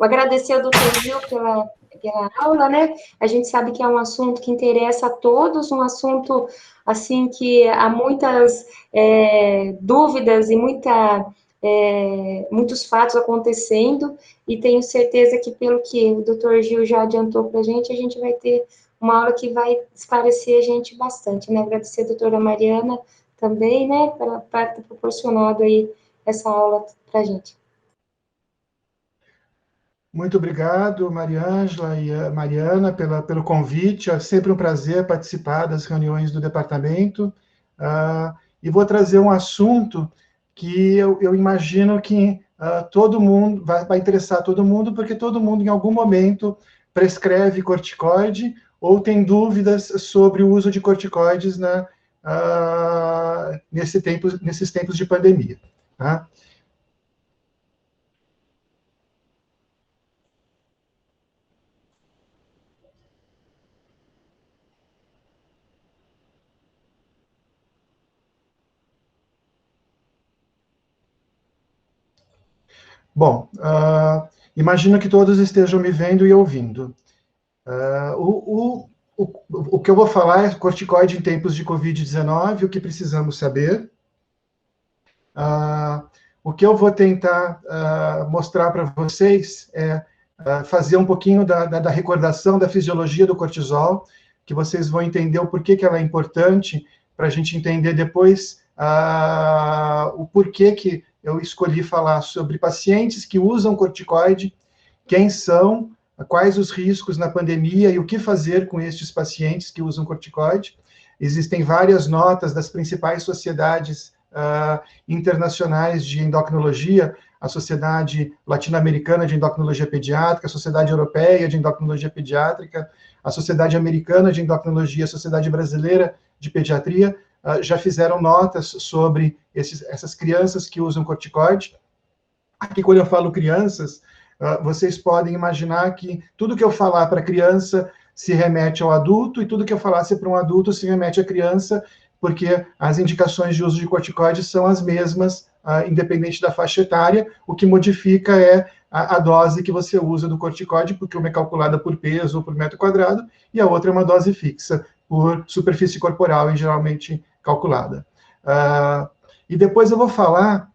agradecer ao doutor Gil pela aula, né? A gente sabe que é um assunto que interessa a todos, um assunto, assim, que há muitas dúvidas e muitos fatos acontecendo, e tenho certeza que, pelo que o doutor Gil já adiantou para a gente vai ter uma aula que vai esclarecer a gente bastante, né? Agradecer a doutora Mariana também, né, para ter proporcionado aí essa aula para a gente. Muito obrigado, Mariângela e a Mariana, pelo convite. É sempre um prazer participar das reuniões do departamento. E vou trazer um assunto que eu imagino que todo mundo vai interessar todo mundo, porque todo mundo, em algum momento, prescreve corticoide ou tem dúvidas sobre o uso de corticoides nesses tempos de pandemia. Tá? Bom, imagino que todos estejam me vendo e ouvindo. O que eu vou falar é corticoide em tempos de Covid-19, o que precisamos saber. O que eu vou tentar mostrar para vocês é fazer um pouquinho da recordação da fisiologia do cortisol, que vocês vão entender o porquê que ela é importante, para a gente entender depois o porquê que eu escolhi falar sobre pacientes que usam corticoide, quem são, quais os riscos na pandemia e o que fazer com estes pacientes que usam corticoide. Existem várias notas das principais sociedades internacionais de endocrinologia, a Sociedade Latino-Americana de Endocrinologia Pediátrica, a Sociedade Europeia de Endocrinologia Pediátrica, a Sociedade Americana de Endocrinologia, a Sociedade Brasileira de Pediatria, já fizeram notas sobre essas crianças que usam corticoide. Aqui, quando eu falo crianças, vocês podem imaginar que tudo que eu falar para criança se remete ao adulto, e tudo que eu falasse para um adulto se remete à criança, porque as indicações de uso de corticoides são as mesmas, independente da faixa etária. O que modifica é a dose que você usa do corticoide, porque uma é calculada por peso ou por metro quadrado, e a outra é uma dose fixa, por superfície corporal, e geralmente calculada. E depois eu vou falar,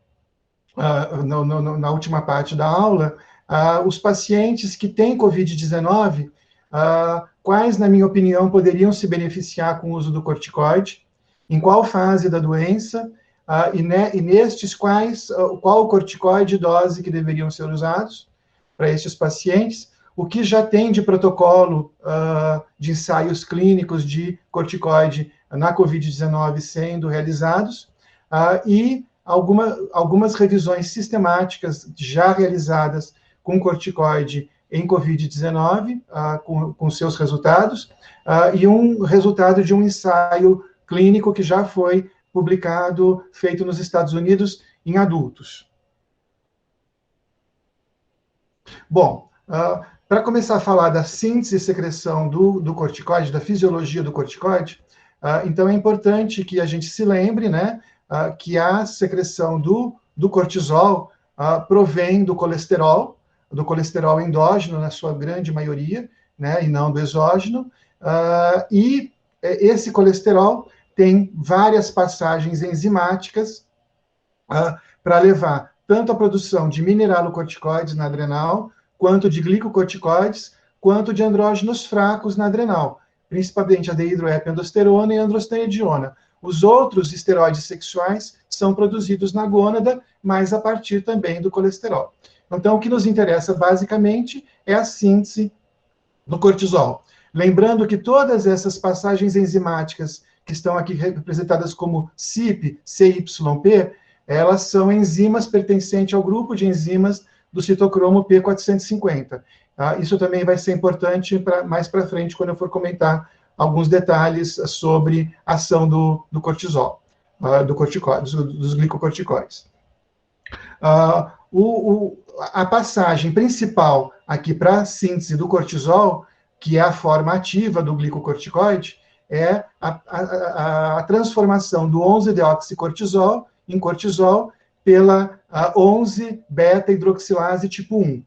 na última parte da aula, os pacientes que têm Covid-19, quais, na minha opinião, poderiam se beneficiar com o uso do corticoide, em qual fase da doença, e nestes qual o corticoide e dose que deveriam ser usados para estes pacientes, o que já tem de protocolo de ensaios clínicos de corticoide na Covid-19 sendo realizados, e algumas revisões sistemáticas já realizadas com corticoide em Covid-19, com seus resultados, e um resultado de um ensaio clínico que já foi publicado, feito nos Estados Unidos, em adultos. Bom, para começar a falar da síntese e secreção do corticoide, da fisiologia do corticoide, então é importante que a gente se lembre, né, que a secreção do cortisol provém do colesterol endógeno, na sua grande maioria, né, e não do exógeno, e esse colesterol tem várias passagens enzimáticas para levar tanto a produção de mineralocorticoides na adrenal, quanto de glicocorticoides, quanto de andrógenos fracos na adrenal, principalmente a dehidroepiandrosterona e a androstenediona. Os outros esteroides sexuais são produzidos na gônada, mas a partir também do colesterol. Então, o que nos interessa, basicamente, é a síntese do cortisol. Lembrando que todas essas passagens enzimáticas que estão aqui representadas como CYP, CYP, elas são enzimas pertencentes ao grupo de enzimas do citocromo P450. Isso também vai ser importante mais para frente, quando eu for comentar alguns detalhes sobre a ação do cortisol, dos glicocorticoides. A passagem principal aqui para a síntese do cortisol, que é a forma ativa do glicocorticoide, é a transformação do 11-deoxicortisol em cortisol pela 11-beta-hidroxilase tipo 1.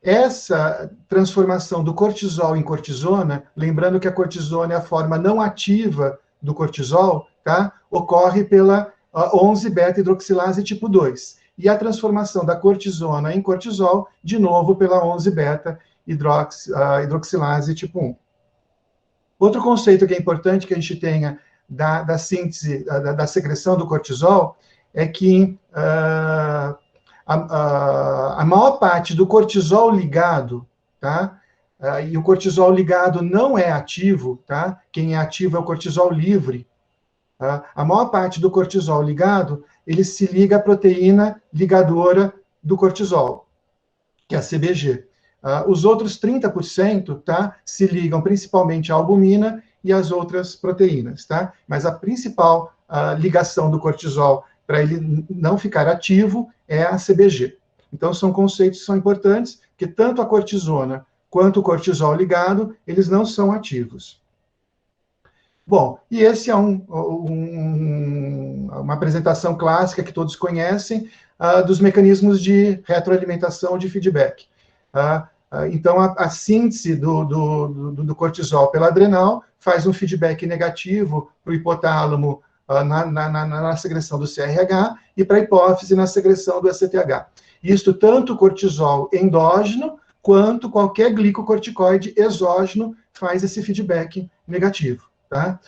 Essa transformação do cortisol em cortisona, lembrando que a cortisona é a forma não ativa do cortisol, tá? Ocorre pela 11-beta-hidroxilase tipo 2. E a transformação da cortisona em cortisol, de novo, pela 11-beta-hidroxilase tipo 1. Outro conceito que é importante que a gente tenha da síntese, da secreção do cortisol, é que a maior parte do cortisol ligado, tá? E o cortisol ligado não é ativo, tá? Quem é ativo é o cortisol livre. Tá? A maior parte do cortisol ligado, ele se liga à proteína ligadora do cortisol, que é a CBG. Os outros 30%, tá? Se ligam principalmente à albumina e às outras proteínas, tá? Mas a principal ligação do cortisol para ele não ficar ativo é a CBG. Então, são conceitos que são importantes, que tanto a cortisona quanto o cortisol ligado, eles não são ativos. Bom, e esse é uma apresentação clássica que todos conhecem, dos mecanismos de retroalimentação de feedback. Então, a síntese do cortisol pela adrenal faz um feedback negativo para o hipotálamo na secreção do CRH e para a hipófise na secreção do ACTH. Isto tanto o cortisol endógeno quanto qualquer glicocorticoide exógeno faz esse feedback negativo. Tá?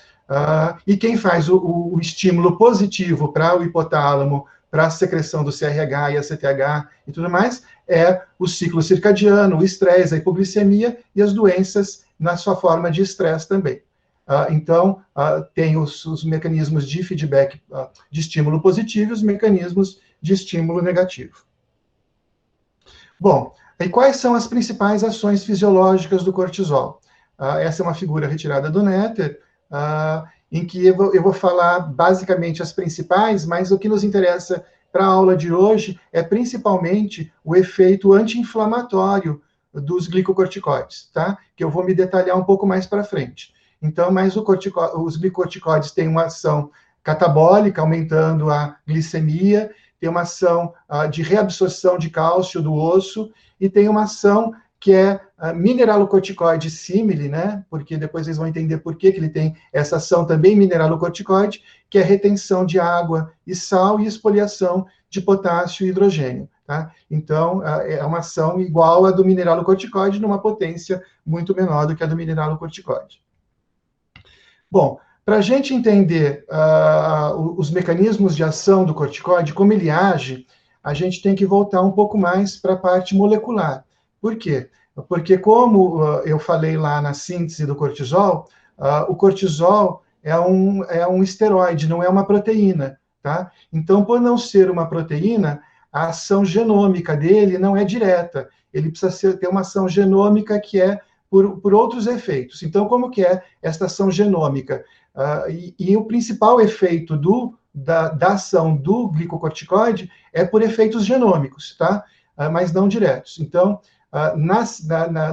E quem faz o estímulo positivo para o hipotálamo, para a secreção do CRH e ACTH e tudo mais, é o ciclo circadiano, o estresse, a hipoglicemia e as doenças na sua forma de estresse também. Então, tem os mecanismos de feedback de estímulo positivo e os mecanismos de estímulo negativo. Bom, e quais são as principais ações fisiológicas do cortisol? Essa é uma figura retirada do Netter, em que eu vou falar basicamente as principais, mas o que nos interessa para a aula de hoje é principalmente o efeito anti-inflamatório dos glicocorticoides, tá? Que eu vou me detalhar um pouco mais para frente. Então, mas os glicocorticoides têm uma ação catabólica, aumentando a glicemia, tem uma ação de reabsorção de cálcio do osso, e tem uma ação que é mineralocorticoide símile, né? Porque depois vocês vão entender por que ele tem essa ação também mineralocorticoide, que é retenção de água e sal e espoliação de potássio e hidrogênio. Tá? Então, é uma ação igual à do mineralocorticoide, numa potência muito menor do que a do mineralocorticoide. Bom, para a gente entender os mecanismos de ação do corticoide, como ele age, a gente tem que voltar um pouco mais para a parte molecular. Por quê? Porque, como eu falei lá na síntese do cortisol, o cortisol é um esteroide, não é uma proteína. Tá? Então, por não ser uma proteína, a ação genômica dele não é direta. Ele precisa ter uma ação genômica que é por outros efeitos. Então, como que é esta ação genômica? E o principal efeito da ação do glicocorticoide é por efeitos genômicos, tá? Mas não diretos. Então,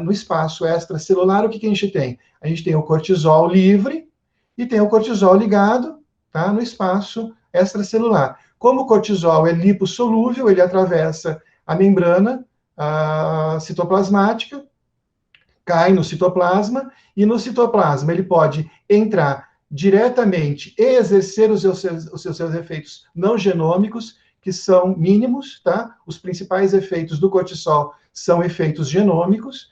no espaço extracelular, o que a gente tem? A gente tem o cortisol livre e tem o cortisol ligado, tá? No espaço extracelular. Como o cortisol é lipossolúvel, ele atravessa a membrana citoplasmática, cai no citoplasma, e no citoplasma ele pode entrar diretamente e exercer os seus efeitos não genômicos, que são mínimos, tá? Os principais efeitos do cortisol são efeitos genômicos,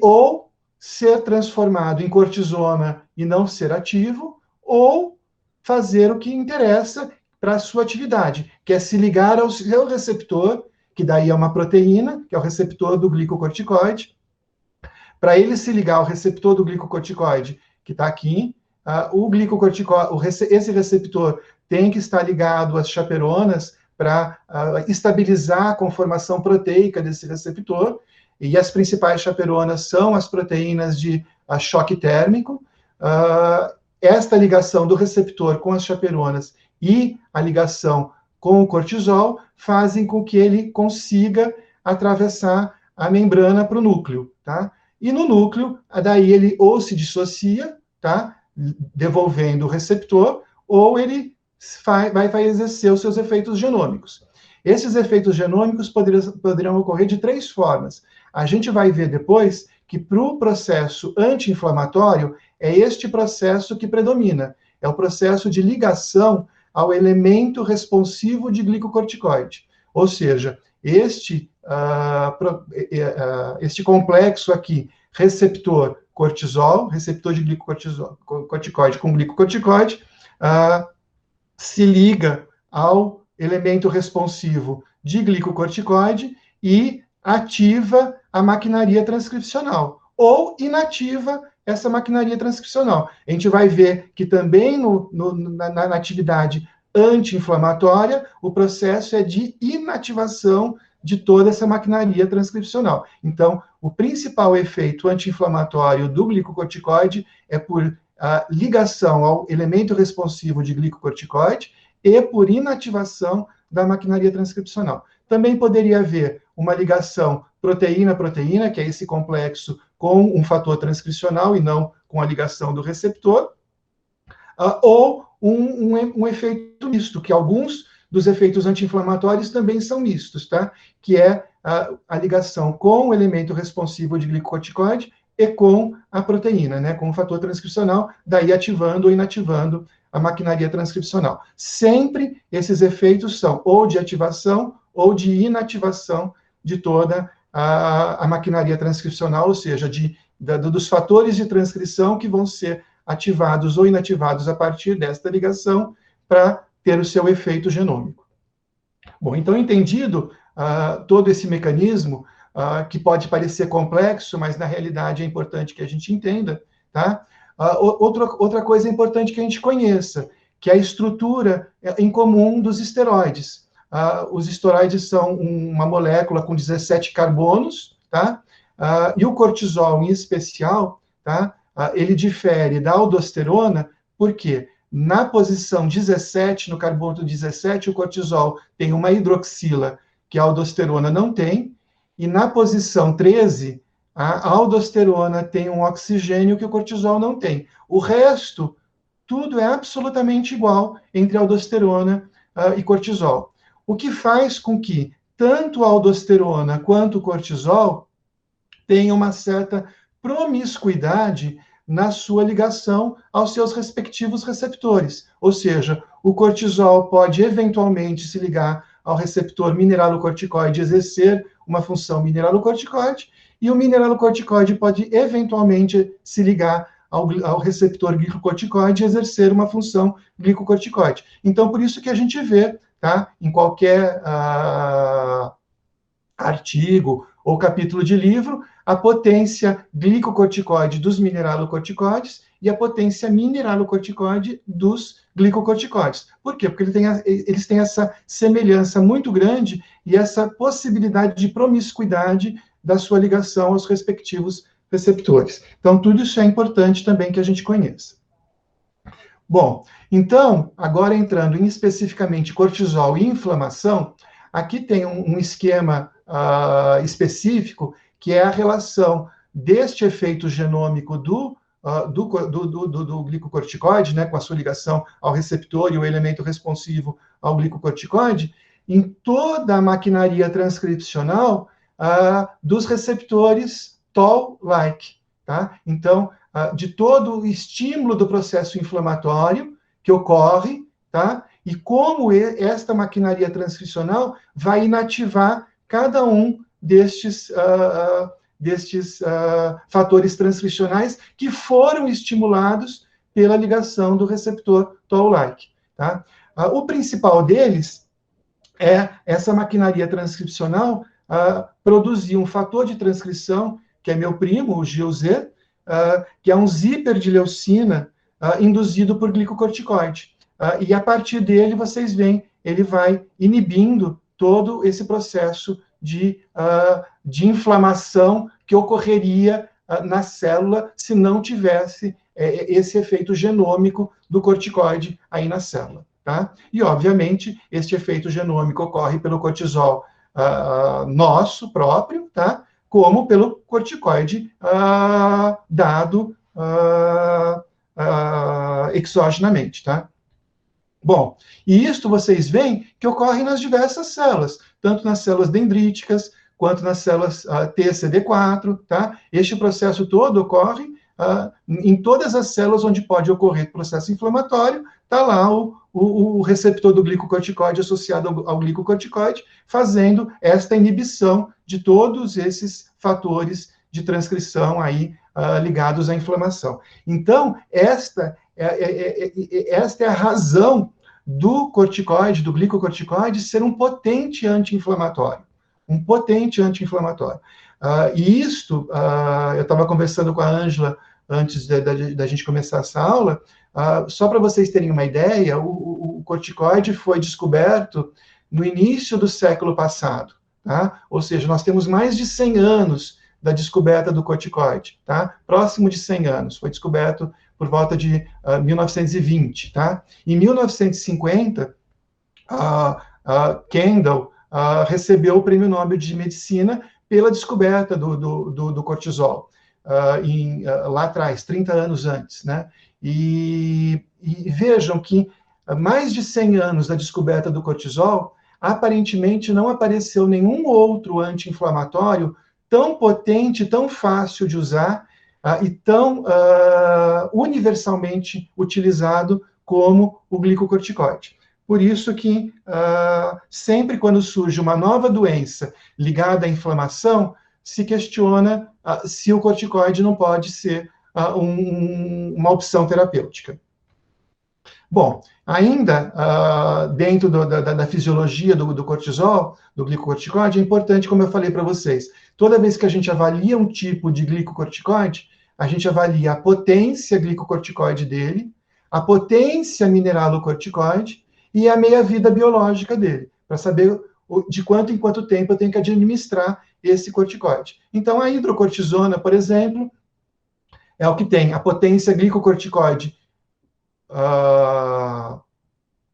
ou ser transformado em cortisona e não ser ativo, ou fazer o que interessa para a sua atividade, que é se ligar ao seu receptor, que daí é uma proteína, que é o receptor do glicocorticoide. Para ele se ligar ao receptor do glicocorticoide, que está aqui, esse receptor tem que estar ligado às chaperonas para estabilizar a conformação proteica desse receptor, e as principais chaperonas são as proteínas de choque térmico. Esta ligação do receptor com as chaperonas e a ligação com o cortisol fazem com que ele consiga atravessar a membrana para o núcleo, tá? E no núcleo, daí ele ou se dissocia, tá? Devolvendo o receptor, ou ele vai exercer os seus efeitos genômicos. Esses efeitos genômicos poderão ocorrer de 3 formas. A gente vai ver depois que para o processo anti-inflamatório é este processo que predomina. É o processo de ligação ao elemento responsivo de glicocorticoide. Ou seja, este complexo aqui, receptor cortisol, receptor de glicocorticoide com glicocorticoide, se liga ao elemento responsivo de glicocorticoide e ativa a maquinaria transcricional, ou inativa essa maquinaria transcricional. A gente vai ver que também na atividade anti-inflamatória, o processo é de inativação de toda essa maquinaria transcricional. Então, o principal efeito anti-inflamatório do glicocorticoide é por ligação ao elemento responsivo de glicocorticoide e por inativação da maquinaria transcricional. Também poderia haver uma ligação proteína-proteína, que é esse complexo com um fator transcricional e não com a ligação do receptor, ou um efeito misto, que alguns dos efeitos anti-inflamatórios também são mistos, tá? Que é a ligação com o elemento responsivo de glicocorticoide e com a proteína, né? Com o fator transcricional, daí ativando ou inativando a maquinaria transcricional. Sempre esses efeitos são ou de ativação ou de inativação de toda a maquinaria transcricional, ou seja, dos fatores de transcrição que vão ser ativados ou inativados a partir desta ligação para ter o seu efeito genômico. Bom, então, entendido todo esse mecanismo, que pode parecer complexo, mas na realidade é importante que a gente entenda, tá? Outra coisa importante que a gente conheça, que é a estrutura em comum dos esteroides. Os esteroides são uma molécula com 17 carbonos, tá? E o cortisol, em especial, tá? Ele difere da aldosterona, porque na posição 17, no carbono 17, o cortisol tem uma hidroxila que a aldosterona não tem, e na posição 13, a aldosterona tem um oxigênio que o cortisol não tem. O resto, tudo é absolutamente igual entre aldosterona e cortisol. O que faz com que tanto a aldosterona quanto o cortisol tenham uma certa promiscuidade na sua ligação aos seus respectivos receptores. Ou seja, o cortisol pode eventualmente se ligar ao receptor mineralocorticoide, exercer uma função mineralocorticoide, e o mineralocorticoide pode eventualmente se ligar ao receptor glicocorticoide e exercer uma função glicocorticoide. Então, por isso que a gente vê, tá, em qualquer artigo ou capítulo de livro, a potência glicocorticoide dos mineralocorticoides e a potência mineralocorticoide dos glicocorticoides. Por quê? Porque eles têm essa semelhança muito grande e essa possibilidade de promiscuidade da sua ligação aos respectivos receptores. Então, tudo isso é importante também que a gente conheça. Bom, então, agora entrando em especificamente cortisol e inflamação, aqui tem um esquema específico, que é a relação deste efeito genômico do glicocorticoide, né, com a sua ligação ao receptor e o elemento responsivo ao glicocorticoide, em toda a maquinaria transcricional dos receptores Toll-like, tá? Então, de todo o estímulo do processo inflamatório que ocorre, tá? E como esta maquinaria transcricional vai inativar cada um destes fatores transcricionais que foram estimulados pela ligação do receptor Toll-like, tá? O principal deles é essa maquinaria transcricional produzir um fator de transcrição, que é meu primo, o GILZ, que é um zíper de leucina induzido por glicocorticoide. E a partir dele, vocês veem, ele vai inibindo todo esse processo de inflamação que ocorreria na célula se não tivesse esse efeito genômico do corticoide aí na célula. Tá? E, obviamente, este efeito genômico ocorre pelo cortisol nosso próprio, tá? Como pelo corticoide dado exogenamente, tá? Bom, e isto vocês veem que ocorre nas diversas células, tanto nas células dendríticas, quanto nas células TCD4, tá? Este processo todo ocorre em todas as células onde pode ocorrer processo inflamatório, está lá o receptor do glicocorticoide associado ao glicocorticoide, fazendo esta inibição de todos esses fatores de transcrição aí ligados à inflamação. Então, esta é a razão do corticoide, do glicocorticoide, ser um potente anti-inflamatório. Um potente anti-inflamatório. E isto, eu estava conversando com a Ângela antes da gente começar essa aula, só para vocês terem uma ideia, o corticoide foi descoberto no início do século passado, tá? Ou seja, nós temos mais de 100 anos da descoberta do corticoide, tá? Próximo de 100 anos, foi descoberto por volta de 1920, tá? Em 1950, Kendall recebeu o Prêmio Nobel de Medicina pela descoberta do cortisol, lá atrás, 30 anos antes, né? E vejam que mais de 100 anos da descoberta do cortisol, aparentemente não apareceu nenhum outro anti-inflamatório tão potente, tão fácil de usar e tão universalmente utilizado como o glicocorticoide. Por isso que sempre quando surge uma nova doença ligada à inflamação, se questiona se o corticoide não pode ser uma opção terapêutica. Bom, ainda dentro da fisiologia do cortisol, do glicocorticoide, é importante, como eu falei para vocês, toda vez que a gente avalia um tipo de glicocorticoide, a gente avalia a potência glicocorticoide dele, a potência mineralocorticoide e a meia-vida biológica dele, para saber de quanto em quanto tempo eu tenho que administrar esse corticoide. Então, a hidrocortisona, por exemplo, é o que tem a potência glicocorticoide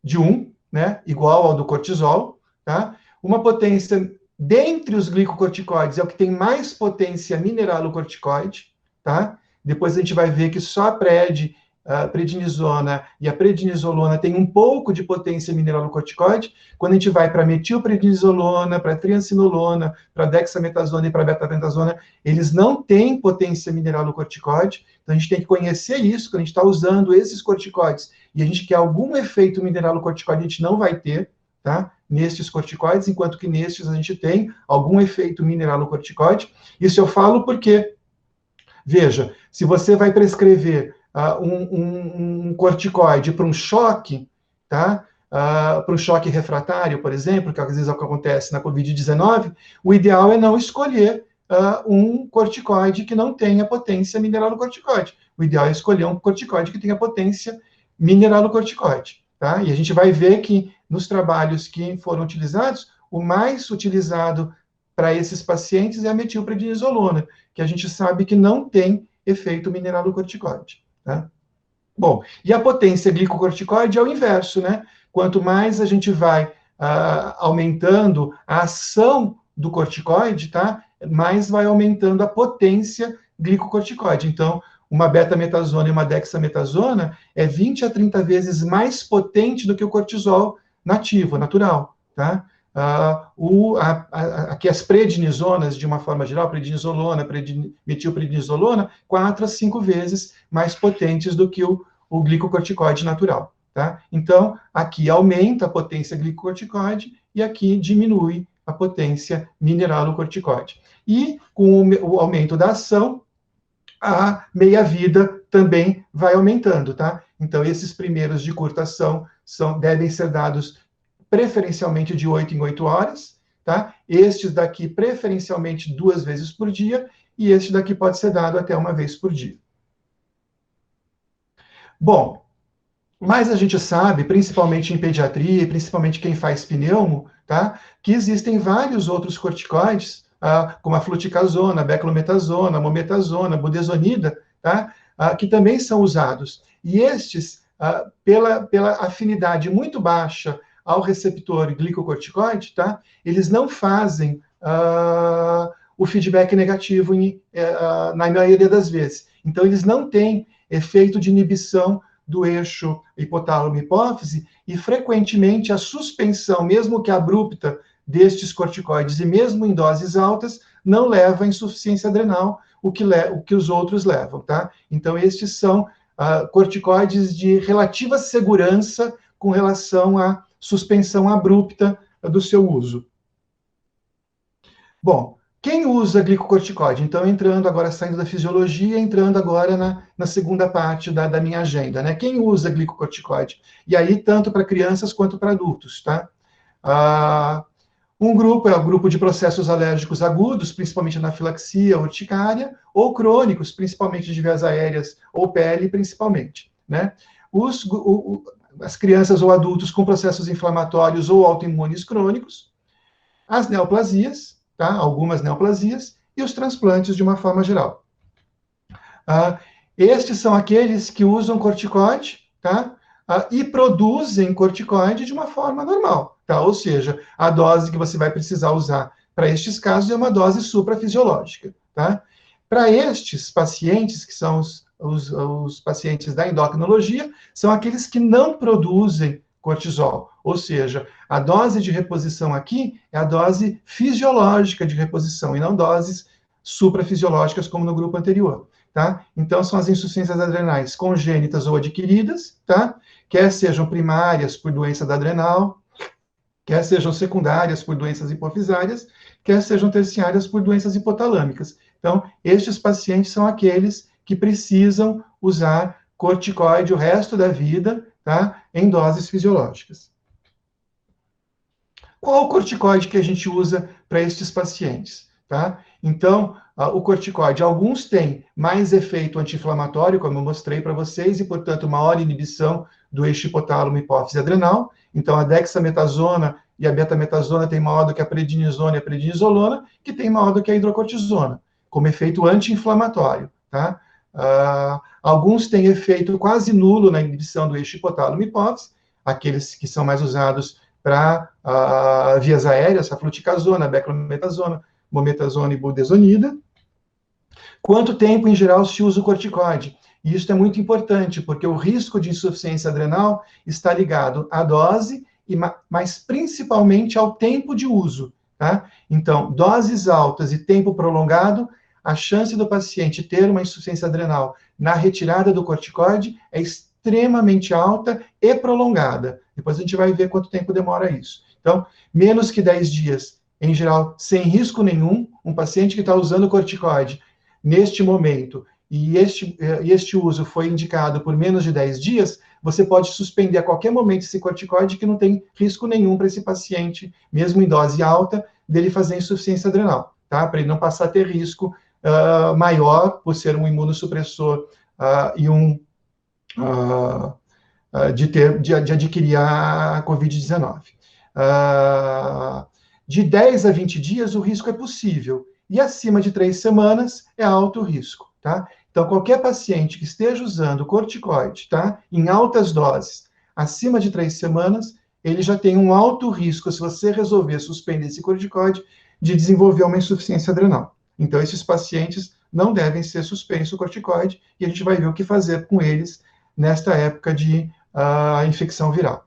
de 1, né, igual ao do cortisol, tá? Uma potência dentre os glicocorticoides é o que tem mais potência mineralocorticoide, tá? Depois a gente vai ver que só a prednisona e a prednisolona tem um pouco de potência mineralocorticoide. Quando a gente vai para metilprednisolona, para triancinolona, para dexametasona e para betapentasona, eles não têm potência mineralocorticoide. Então a gente tem que conhecer isso, quando a gente está usando esses corticoides e a gente quer algum efeito mineralocorticoide, a gente não vai ter, tá? Nestes corticoides, enquanto que nestes a gente tem algum efeito mineralocorticoide. Isso eu falo porque, veja, se você vai prescrever um corticoide para um choque, tá? Para um choque refratário, por exemplo, que às vezes é o que acontece na Covid-19, o ideal é não escolher um corticoide que não tenha potência mineralocorticoide. O ideal é escolher um corticoide que tenha potência mineralocorticoide, tá? E a gente vai ver que nos trabalhos que foram utilizados, o mais utilizado para esses pacientes é a metilprednisolona, que a gente sabe que não tem efeito mineralocorticoide. Tá? Bom, e a potência glicocorticoide é o inverso, né? Quanto mais a gente vai aumentando a ação do corticoide, tá? Mais vai aumentando a potência glicocorticoide. Então, uma betametasona e uma dexametasona é 20 a 30 vezes mais potente do que o cortisol nativo, natural, tá? Aqui as prednisonas, de uma forma geral, prednisolona, metilprednisolona, 4 a 5 vezes mais potentes do que o glicocorticoide natural, tá? Então, aqui aumenta a potência glicocorticoide e aqui diminui a potência mineralocorticoide. E com o aumento da ação, a meia-vida também vai aumentando, tá? Então, esses primeiros de curta ação devem ser dados preferencialmente de 8 em 8 horas, tá? Estes daqui, preferencialmente 2 vezes por dia, e este daqui pode ser dado até 1 vez por dia. Bom, mas a gente sabe, principalmente em pediatria, principalmente quem faz pneumo, tá? Que existem vários outros corticoides, como a fluticasona, a beclometasona, a mometasona, a budesonida, tá? Que também são usados. E estes, pela afinidade muito baixa ao receptor glicocorticoide, tá? Eles não fazem o feedback negativo na maioria das vezes. Então, eles não têm efeito de inibição do eixo hipotálamo-hipófise, e frequentemente a suspensão, mesmo que abrupta, destes corticoides, e mesmo em doses altas, não leva à insuficiência adrenal, o que os outros levam, tá? Então, estes são corticoides de relativa segurança com relação à suspensão abrupta do seu uso. Bom, quem usa glicocorticoide? Então, entrando agora, saindo da fisiologia, entrando agora na segunda parte da minha agenda, né? Quem usa glicocorticoide? E aí, tanto para crianças quanto para adultos, tá? Um grupo é o grupo de processos alérgicos agudos, principalmente anafilaxia, urticária, ou crônicos, principalmente de vias aéreas ou pele, principalmente, né? As crianças ou adultos com processos inflamatórios ou autoimunes crônicos, as neoplasias, tá? Algumas neoplasias, e os transplantes de uma forma geral. Estes são aqueles que usam corticoide, tá? E produzem corticoide de uma forma normal, tá? Ou seja, a dose que você vai precisar usar para estes casos é uma dose suprafisiológica, tá? Para estes pacientes, que são os pacientes da endocrinologia, são aqueles que não produzem cortisol, ou seja, a dose de reposição aqui é a dose fisiológica de reposição, e não doses suprafisiológicas, como no grupo anterior, tá? Então, são as insuficiências adrenais congênitas ou adquiridas, tá? Quer sejam primárias por doença da adrenal, quer sejam secundárias por doenças hipofisárias, quer sejam terciárias por doenças hipotalâmicas. Então, estes pacientes são aqueles que precisam usar corticoide o resto da vida, tá? Em doses fisiológicas. Qual o corticoide que a gente usa para estes pacientes, tá? Então, o corticoide, alguns têm mais efeito anti-inflamatório, como eu mostrei para vocês, e, portanto, maior inibição do eixo hipotálamo hipófise adrenal. Então, a dexametasona e a betametasona têm maior do que a prednisona e a prednisolona, que tem maior do que a hidrocortisona, como efeito anti-inflamatório, tá? Alguns têm efeito quase nulo na inibição do eixo hipotálamo hipófise, aqueles que são mais usados para vias aéreas, a fluticasona, a beclometasona, mometasona e budesonida. Quanto tempo, em geral, se usa o corticoide? E isso é muito importante, porque o risco de insuficiência adrenal está ligado à dose, mas principalmente ao tempo de uso, tá? Então, doses altas e tempo prolongado, a chance do paciente ter uma insuficiência adrenal na retirada do corticoide é extremamente alta e prolongada. Depois a gente vai ver quanto tempo demora isso. Então, menos que 10 dias, em geral, sem risco nenhum, um paciente que está usando corticoide neste momento, e este uso foi indicado por menos de 10 dias, você pode suspender a qualquer momento esse corticoide, que não tem risco nenhum para esse paciente, mesmo em dose alta, dele fazer insuficiência adrenal, tá? Para ele não passar a ter risco maior por ser um imunossupressor e de adquirir a Covid-19. De 10 a 20 dias, o risco é possível, e acima de 3 semanas é alto risco, tá? Então, qualquer paciente que esteja usando corticoide, tá, em altas doses, acima de 3 semanas, ele já tem um alto risco, se você resolver suspender esse corticoide, de desenvolver uma insuficiência adrenal. Então, esses pacientes não devem ser suspensos o corticoide, e a gente vai ver o que fazer com eles nesta época de infecção viral.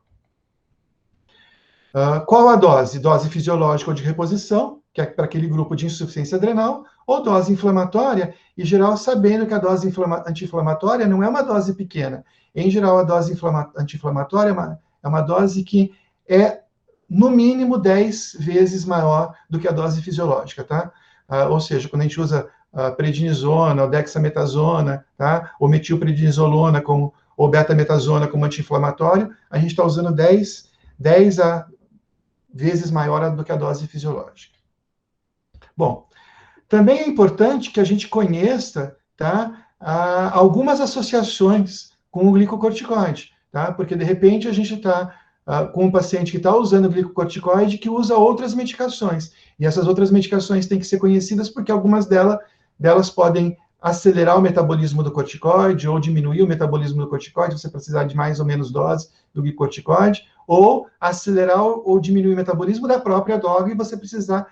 Qual a dose? Dose fisiológica ou de reposição, que é para aquele grupo de insuficiência adrenal, ou dose inflamatória, em geral, sabendo que a dose anti-inflamatória não é uma dose pequena. Em geral, a dose anti-inflamatória é uma dose que é, no mínimo, 10 vezes maior do que a dose fisiológica, tá? Ou seja, quando a gente usa prednisona, ou dexametasona, tá? Ou metilprednisolona ou betametasona como anti-inflamatório, a gente está usando 10 vezes maior do que a dose fisiológica. Bom, também é importante que a gente conheça, tá, algumas associações com o glicocorticoide, tá? Porque, de repente, a gente está com um paciente que está usando o glicocorticoide que usa outras medicações. E essas outras medicações têm que ser conhecidas porque algumas delas podem acelerar o metabolismo do corticoide ou diminuir o metabolismo do corticoide, você precisar de mais ou menos dose do glicocorticoide, ou acelerar ou diminuir o metabolismo da própria droga e você precisar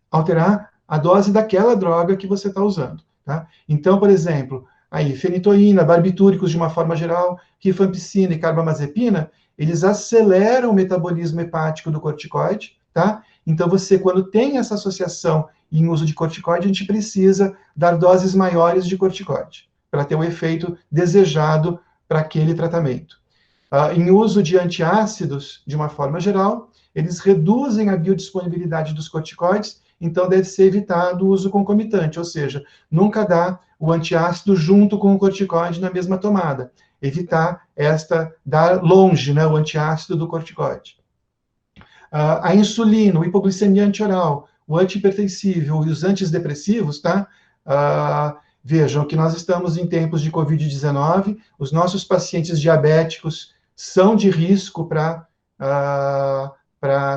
alterar a dose daquela droga que você está usando, tá? Então, por exemplo, aí fenitoína, barbitúricos de uma forma geral, rifampicina e carbamazepina, eles aceleram o metabolismo hepático do corticoide, tá? Então, você, quando tem essa associação em uso de corticoide, a gente precisa dar doses maiores de corticoide, para ter o efeito desejado para aquele tratamento. Em uso de antiácidos, de uma forma geral, eles reduzem a biodisponibilidade dos corticoides, então deve ser evitado o uso concomitante, ou seja, nunca dar o antiácido junto com o corticoide na mesma tomada. Evitar dar longe, né, o antiácido do corticoide. A insulina, o hipoglicemia antioral, o antihipertensivo e os antidepressivos, tá? Vejam que nós estamos em tempos de Covid-19, os nossos pacientes diabéticos são de risco para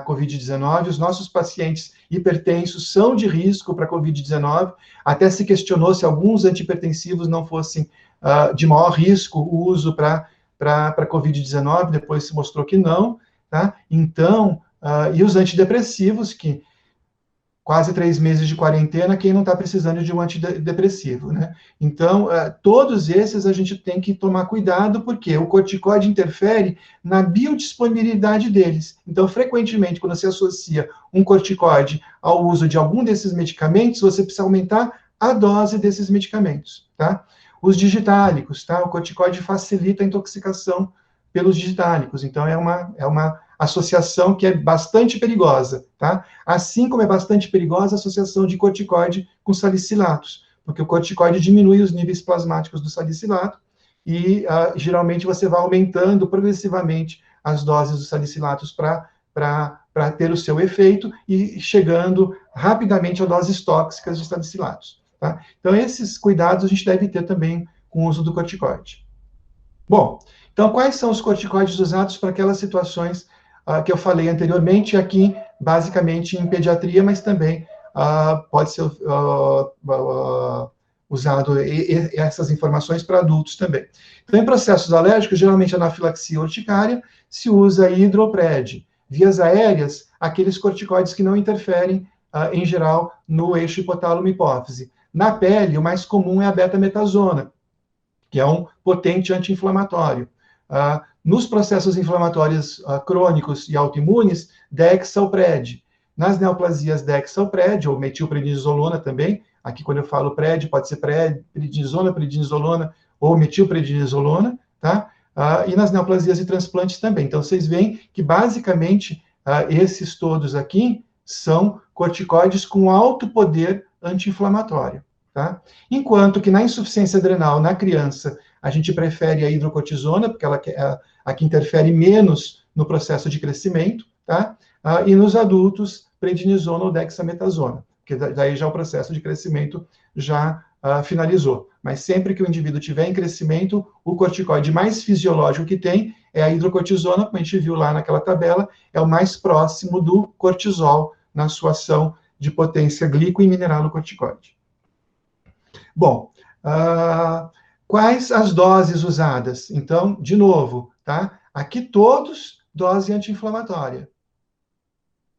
Covid-19, os nossos pacientes hipertensos são de risco para Covid-19, até se questionou se alguns antihipertensivos não fossem de maior risco o uso para Covid-19, depois se mostrou que não, tá? Então, e os antidepressivos, que quase 3 meses de quarentena, quem não está precisando de um antidepressivo, né? Então, todos esses a gente tem que tomar cuidado, porque o corticoide interfere na biodisponibilidade deles. Então, frequentemente, quando você associa um corticoide ao uso de algum desses medicamentos, você precisa aumentar a dose desses medicamentos, tá? Os digitálicos, tá? O corticoide facilita a intoxicação pelos digitálicos, então é uma associação que é bastante perigosa, tá? Assim como é bastante perigosa a associação de corticoide com salicilatos, porque o corticoide diminui os níveis plasmáticos do salicilato e geralmente você vai aumentando progressivamente as doses dos salicilatos para ter o seu efeito e chegando rapidamente a doses tóxicas de salicilatos, tá? Então, esses cuidados a gente deve ter também com o uso do corticoide. Bom, então, quais são os corticoides usados para aquelas situações que eu falei anteriormente, aqui, basicamente, em pediatria, mas também pode ser usado essas informações para adultos também. Então, em processos alérgicos, geralmente anafilaxia urticária, se usa hidropred. Vias aéreas, aqueles corticoides que não interferem, em geral, no eixo hipotálamo-hipófise. Na pele, o mais comum é a betametasona, que é um potente anti-inflamatório. Nos processos inflamatórios crônicos e autoimunes, dexalpred. Nas neoplasias, dexalpred, ou metilprednisolona também. Aqui, quando eu falo pred, pode ser prednisolona ou metilprednisolona, tá? E nas neoplasias e transplantes também. Então, vocês veem que, basicamente, esses todos aqui são corticoides com alto poder anti-inflamatório, tá? Enquanto que na insuficiência adrenal, na criança, a gente prefere a hidrocortisona, porque ela é a que interfere menos no processo de crescimento, tá? E nos adultos, prednisona ou dexametasona, porque daí já o processo de crescimento já finalizou. Mas sempre que o indivíduo tiver em crescimento, o corticoide mais fisiológico que tem é a hidrocortisona, como a gente viu lá naquela tabela, é o mais próximo do cortisol na sua ação de potência glico e mineralocorticoide. Bom, quais as doses usadas? Então, de novo, tá? Aqui todos, dose anti-inflamatória.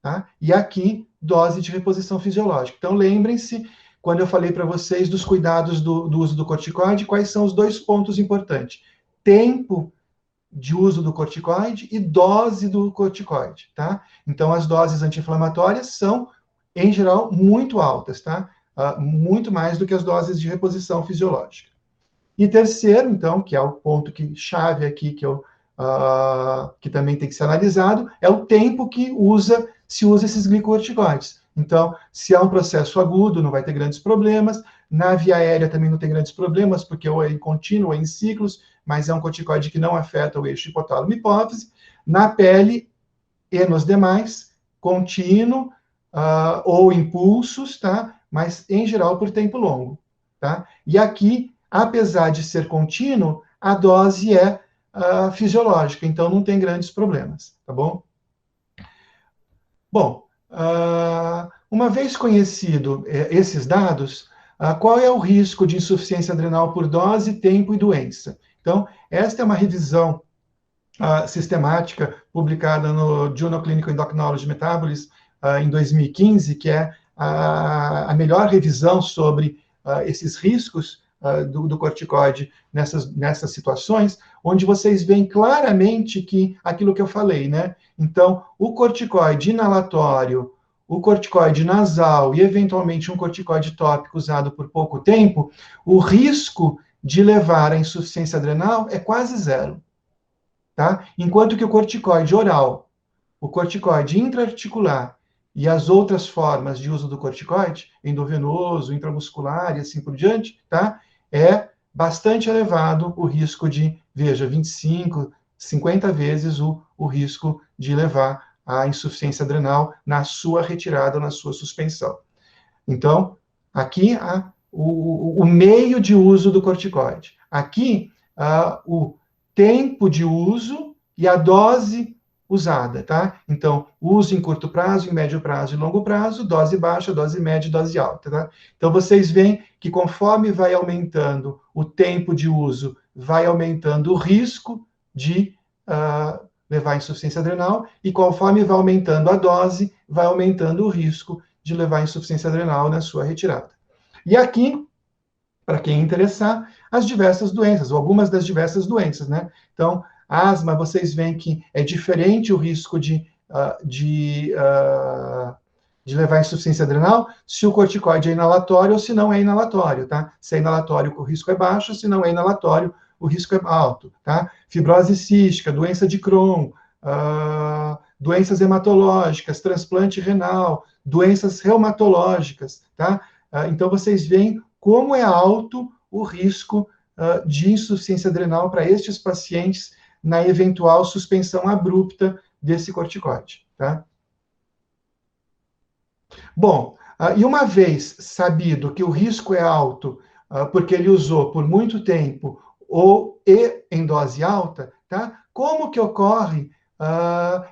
Tá? E aqui, dose de reposição fisiológica. Então, lembrem-se, quando eu falei para vocês dos cuidados do uso do corticoide, quais são os 2 pontos importantes? Tempo de uso do corticoide e dose do corticoide, tá? Então, as doses anti-inflamatórias são, em geral, muito altas, tá? Muito mais do que as doses de reposição fisiológica. E terceiro, então, que é o ponto chave aqui que também tem que ser analisado, é o tempo que se usa esses glicocorticoides. Então, se há um processo agudo, não vai ter grandes problemas. Na via aérea também não tem grandes problemas, porque ou é em contínuo, ou é em ciclos, mas é um corticoide que não afeta o eixo hipotálamo-hipófise. Na pele e nos demais, contínuo ou impulsos, tá? Mas, em geral, por tempo longo, tá? E aqui, apesar de ser contínuo, a dose é fisiológica, então não tem grandes problemas, tá bom? Bom, uma vez conhecido esses dados, qual é o risco de insuficiência adrenal por dose, tempo e doença? Então, esta é uma revisão sistemática publicada no Journal Clinical Endocrinology Metabolism em 2015, que é a melhor revisão sobre esses riscos do corticoide nessas situações, onde vocês veem claramente que aquilo que eu falei, né? Então, o corticoide inalatório, o corticoide nasal e, eventualmente, um corticoide tópico usado por pouco tempo, o risco de levar à insuficiência adrenal é quase zero, tá? Enquanto que o corticoide oral, o corticoide intraarticular e as outras formas de uso do corticoide, endovenoso, intramuscular e assim por diante, tá? É bastante elevado o risco de, veja, 25, 50 vezes o risco de levar à insuficiência adrenal na sua retirada, na sua suspensão. Então, aqui o meio de uso do corticoide. Aqui, o tempo de uso e a dose usada, tá? Então, uso em curto prazo, em médio prazo e longo prazo, dose baixa, dose média e dose alta, tá? Então, vocês veem que conforme vai aumentando o tempo de uso, vai aumentando o risco de levar à insuficiência adrenal, e conforme vai aumentando a dose, vai aumentando o risco de levar à insuficiência adrenal na sua retirada. E aqui, para quem interessar, as diversas doenças, ou algumas das diversas doenças, né? Então, asma, vocês veem que é diferente o risco de levar à insuficiência adrenal se o corticoide é inalatório ou se não é inalatório, tá? Se é inalatório, o risco é baixo, se não é inalatório, o risco é alto, tá? Fibrose cística, doença de Crohn, doenças hematológicas, transplante renal, doenças reumatológicas, tá? Então, vocês veem como é alto o risco de insuficiência adrenal para estes pacientes na eventual suspensão abrupta desse corticoide, tá? Bom, e uma vez sabido que o risco é alto, porque ele usou por muito tempo e em dose alta, tá? Como que ocorre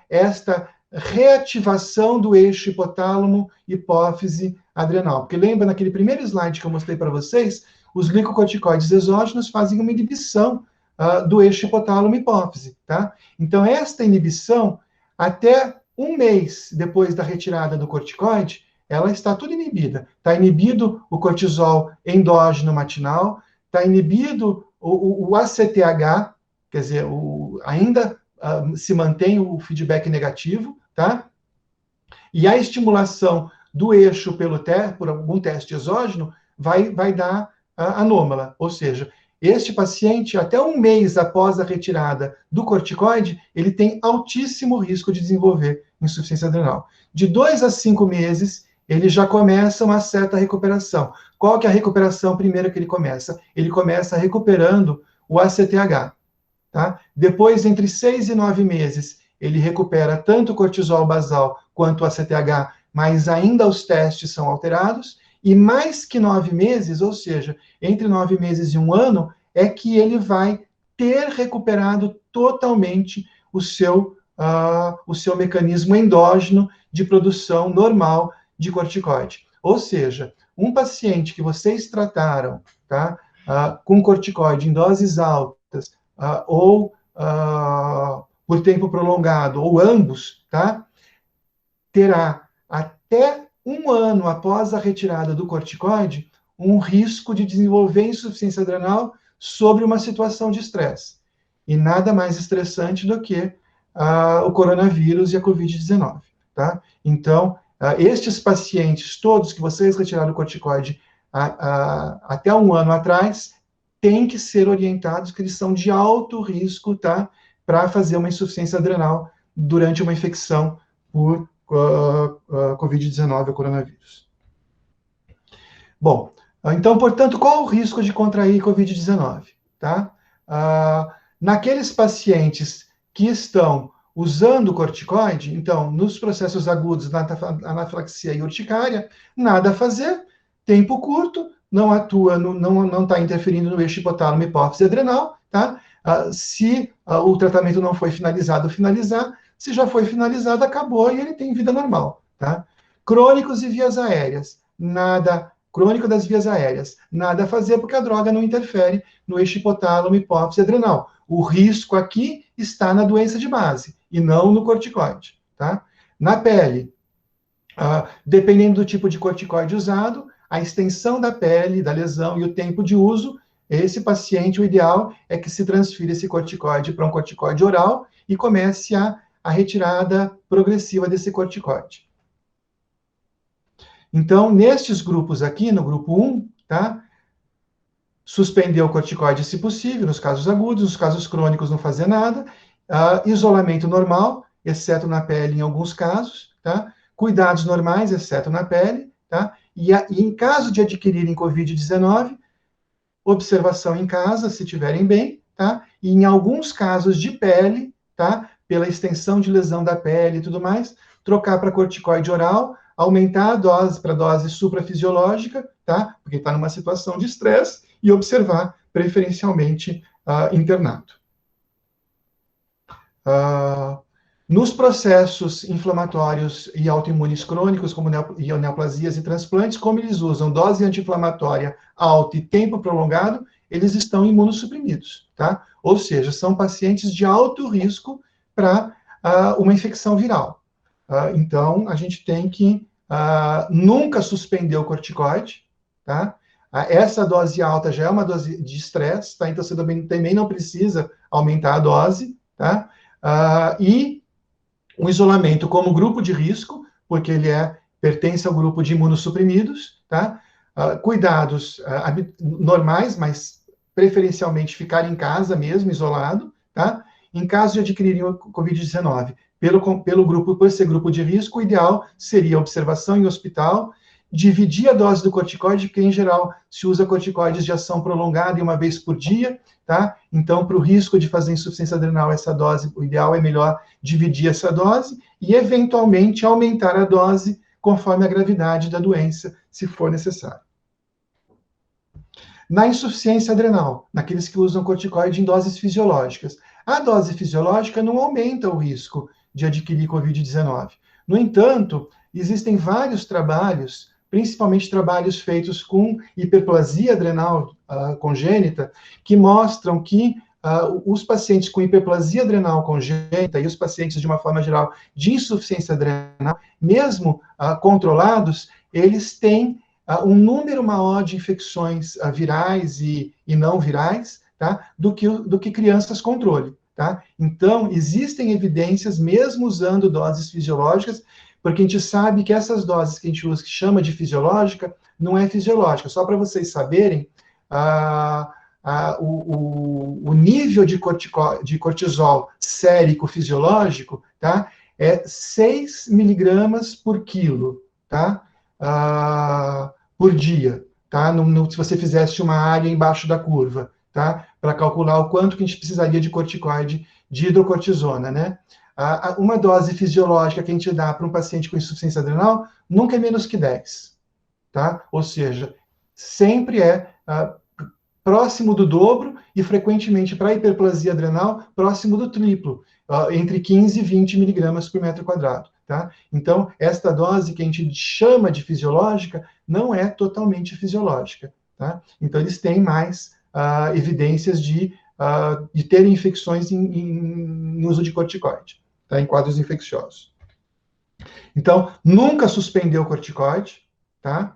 esta reativação do eixo hipotálamo, hipófise, adrenal? Porque lembra naquele primeiro slide que eu mostrei para vocês, os glicocorticoides exógenos fazem uma inibição do eixo hipotálamo, hipófise, tá? Então, esta inibição, até um mês depois da retirada do corticoide, ela está tudo inibida. Está inibido o cortisol endógeno matinal, está inibido o ACTH, quer dizer, ainda se mantém o feedback negativo, tá? E a estimulação do eixo por algum teste exógeno vai dar anômala, ou seja, este paciente, até um mês após a retirada do corticoide, ele tem altíssimo risco de desenvolver insuficiência adrenal. De 2 a 5 meses, ele já começa uma certa recuperação. Qual que é a recuperação primeira que ele começa? Ele começa recuperando o ACTH. Tá? Depois, entre 6 e 9 meses, ele recupera tanto o cortisol basal quanto o ACTH, mas ainda os testes são alterados. E mais que 9 meses, ou seja, entre 9 meses e 1 ano, é que ele vai ter recuperado totalmente o seu mecanismo endógeno de produção normal de corticoide. Ou seja, um paciente que vocês trataram, tá, com corticoide em doses altas, ou por tempo prolongado, ou ambos, tá, terá até 1 ano após a retirada do corticoide um risco de desenvolver insuficiência adrenal sobre uma situação de estresse. E nada mais estressante do que o coronavírus e a Covid-19, tá? Então, estes pacientes todos que vocês retiraram o corticoide até 1 ano atrás, têm que ser orientados que eles são de alto risco, tá? Para fazer uma insuficiência adrenal durante uma infecção por Covid-19 ou coronavírus. Bom, então, portanto, qual o risco de contrair Covid-19? Tá? Naqueles pacientes que estão usando corticoide, então, nos processos agudos da anafilaxia e urticária, nada a fazer, tempo curto, não atua, não está interferindo no eixo hipotálamo, hipófise adrenal, tá? Se o tratamento não foi finalizado, finalizar. Se já foi finalizado, acabou e ele tem vida normal, tá? Crônicos e vias aéreas, crônico das vias aéreas, nada a fazer porque a droga não interfere no eixo hipotálamo, hipófise adrenal. O risco aqui está na doença de base e não no corticoide, tá? Na pele, dependendo do tipo de corticoide usado, a extensão da pele, da lesão e o tempo de uso esse paciente, o ideal é que se transfira esse corticoide para um corticoide oral e comece a retirada progressiva desse corticoide. Então, nestes grupos aqui, no grupo 1, tá? Suspender o corticoide se possível, nos casos agudos, nos casos crônicos não fazer nada, isolamento normal, exceto na pele em alguns casos, tá? Cuidados normais, exceto na pele, tá? E em caso de adquirirem Covid-19, observação em casa, se estiverem bem, tá? E em alguns casos de pele, tá? Pela extensão de lesão da pele e tudo mais, trocar para corticoide oral, aumentar a dose para dose suprafisiológica, tá? Porque está numa situação de estresse, e observar, preferencialmente, internado. Nos processos inflamatórios e autoimunes crônicos, como neoplasias e transplantes, como eles usam dose anti-inflamatória alta e tempo prolongado, eles estão imunossuprimidos, tá? Ou seja, são pacientes de alto risco para uma infecção viral. Então, a gente tem que nunca suspender o corticoide, tá? Essa dose alta já é uma dose de estresse, tá? Então, você também não precisa aumentar a dose, tá? E o isolamento como grupo de risco, porque ele pertence ao grupo de imunossuprimidos, tá? Cuidados normais, mas preferencialmente ficar em casa mesmo, isolado, tá? Em caso de adquirirem o Covid-19, pelo grupo, por ser grupo de risco, o ideal seria observação em hospital, dividir a dose do corticoide, porque em geral se usa corticoides de ação prolongada e uma vez por dia, tá? Então, para o risco de fazer insuficiência adrenal, essa dose, o ideal é melhor dividir essa dose e, eventualmente, aumentar a dose conforme a gravidade da doença, se for necessário. Na insuficiência adrenal, naqueles que usam corticoide em doses fisiológicas, a dose fisiológica não aumenta o risco de adquirir Covid-19. No entanto, existem vários trabalhos, principalmente trabalhos feitos com hiperplasia adrenal congênita, que mostram que os pacientes com hiperplasia adrenal congênita e os pacientes, de uma forma geral, de insuficiência adrenal, mesmo controlados, eles têm um número maior de infecções virais e não virais, tá, do que crianças controle. Tá? Então, existem evidências, mesmo usando doses fisiológicas, porque a gente sabe que essas doses que a gente usa, que chama de fisiológica, não é fisiológica. Só para vocês saberem, o nível de cortisol sérico fisiológico, tá, é 6 miligramas por quilo, tá, por dia, tá, se você fizesse uma área embaixo da curva, tá, para calcular o quanto que a gente precisaria de corticoide, de hidrocortisona, né? Uma dose fisiológica que a gente dá para um paciente com insuficiência adrenal nunca é menos que 10, tá? Ou seja, sempre é próximo do dobro e, frequentemente, para hiperplasia adrenal, próximo do triplo, entre 15 e 20 miligramas por metro quadrado, tá? Então, esta dose que a gente chama de fisiológica não é totalmente fisiológica, tá? Então, eles têm mais evidências de terem infecções em uso de corticoide, tá? Em quadros infecciosos. Então, nunca suspender o corticoide, tá?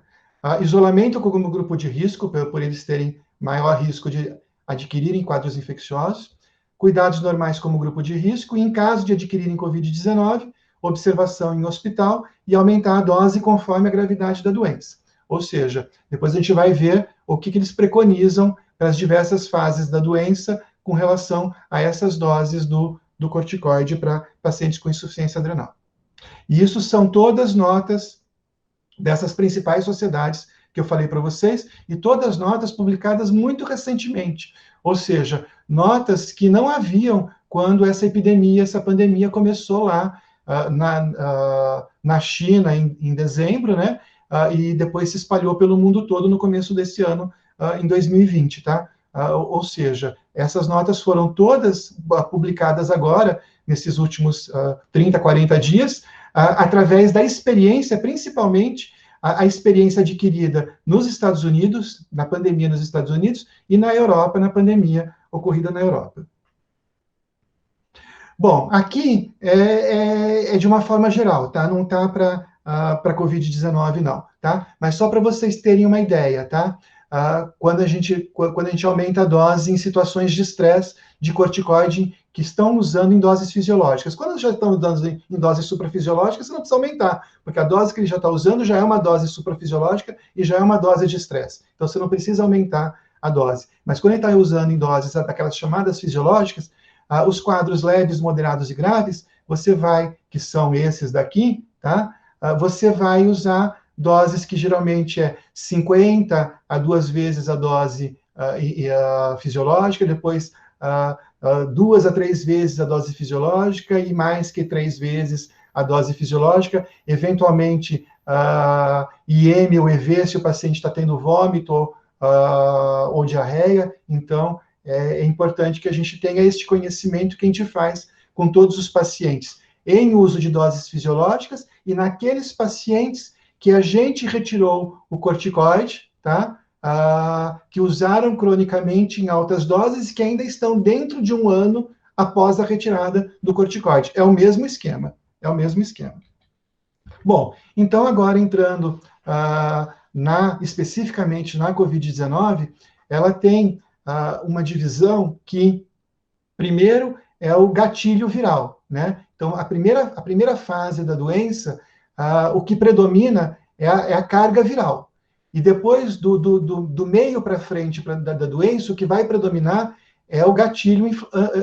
Isolamento como grupo de risco, por eles terem maior risco de adquirirem quadros infecciosos, cuidados normais como grupo de risco, e em caso de adquirirem Covid-19, observação em hospital e aumentar a dose conforme a gravidade da doença. Ou seja, depois a gente vai ver o que eles preconizam para as diversas fases da doença com relação a essas doses do corticoide para pacientes com insuficiência adrenal. E isso são todas notas dessas principais sociedades que eu falei para vocês, e todas notas publicadas muito recentemente, ou seja, notas que não haviam quando essa pandemia começou lá na China em dezembro, né? E depois se espalhou pelo mundo todo no começo desse ano, em 2020, tá? Ou seja, essas notas foram todas publicadas agora, nesses últimos 30, 40 dias, através da experiência, principalmente a experiência adquirida nos Estados Unidos, na pandemia nos Estados Unidos, e na Europa, na pandemia ocorrida na Europa. Bom, aqui é de uma forma geral, tá? Não tá para Covid-19, não, tá? Mas só para vocês terem uma ideia, tá? quando a gente aumenta a dose em situações de estresse de corticoide que estão usando em doses fisiológicas. Quando já estão usando em doses suprafisiológicas, você não precisa aumentar, porque a dose que ele já está usando já é uma dose suprafisiológica e já é uma dose de estresse. Então, você não precisa aumentar a dose. Mas quando ele está usando em doses daquelas chamadas fisiológicas, os quadros leves, moderados e graves, você vai, que são esses daqui, tá? Você vai usar doses que geralmente é 50 a 2 vezes a dose fisiológica, depois 2 a 3 vezes a dose fisiológica e mais que 3 vezes a dose fisiológica, eventualmente IM ou EV, se o paciente está tendo vômito ou diarreia. Então, é importante que a gente tenha este conhecimento que a gente faz com todos os pacientes, em uso de doses fisiológicas e naqueles pacientes que a gente retirou o corticoide, tá? Que usaram cronicamente em altas doses e que ainda estão dentro de 1 ano após a retirada do corticoide. É o mesmo esquema, é o mesmo esquema. Bom, então agora entrando especificamente na COVID-19, ela tem uma divisão que, primeiro, é o gatilho viral, né? Então, a primeira fase da doença, o que predomina é a carga viral. E depois, do meio para frente da doença, o que vai predominar é o gatilho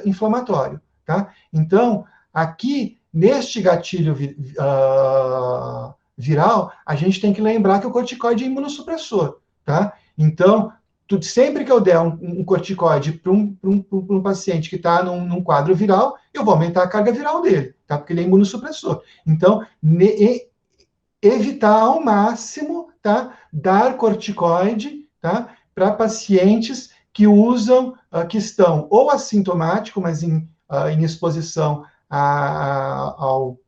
inflamatório, tá? Então, aqui, neste gatilho viral, a gente tem que lembrar que o corticoide é imunossupressor, tá? Então, sempre que eu der um corticoide para um paciente que está num quadro viral, eu vou aumentar a carga viral dele, tá? Porque ele é imunossupressor. Então, evitar ao máximo, tá? Dar corticoide, tá? Para pacientes que usam, que estão ou assintomáticos, mas em exposição ao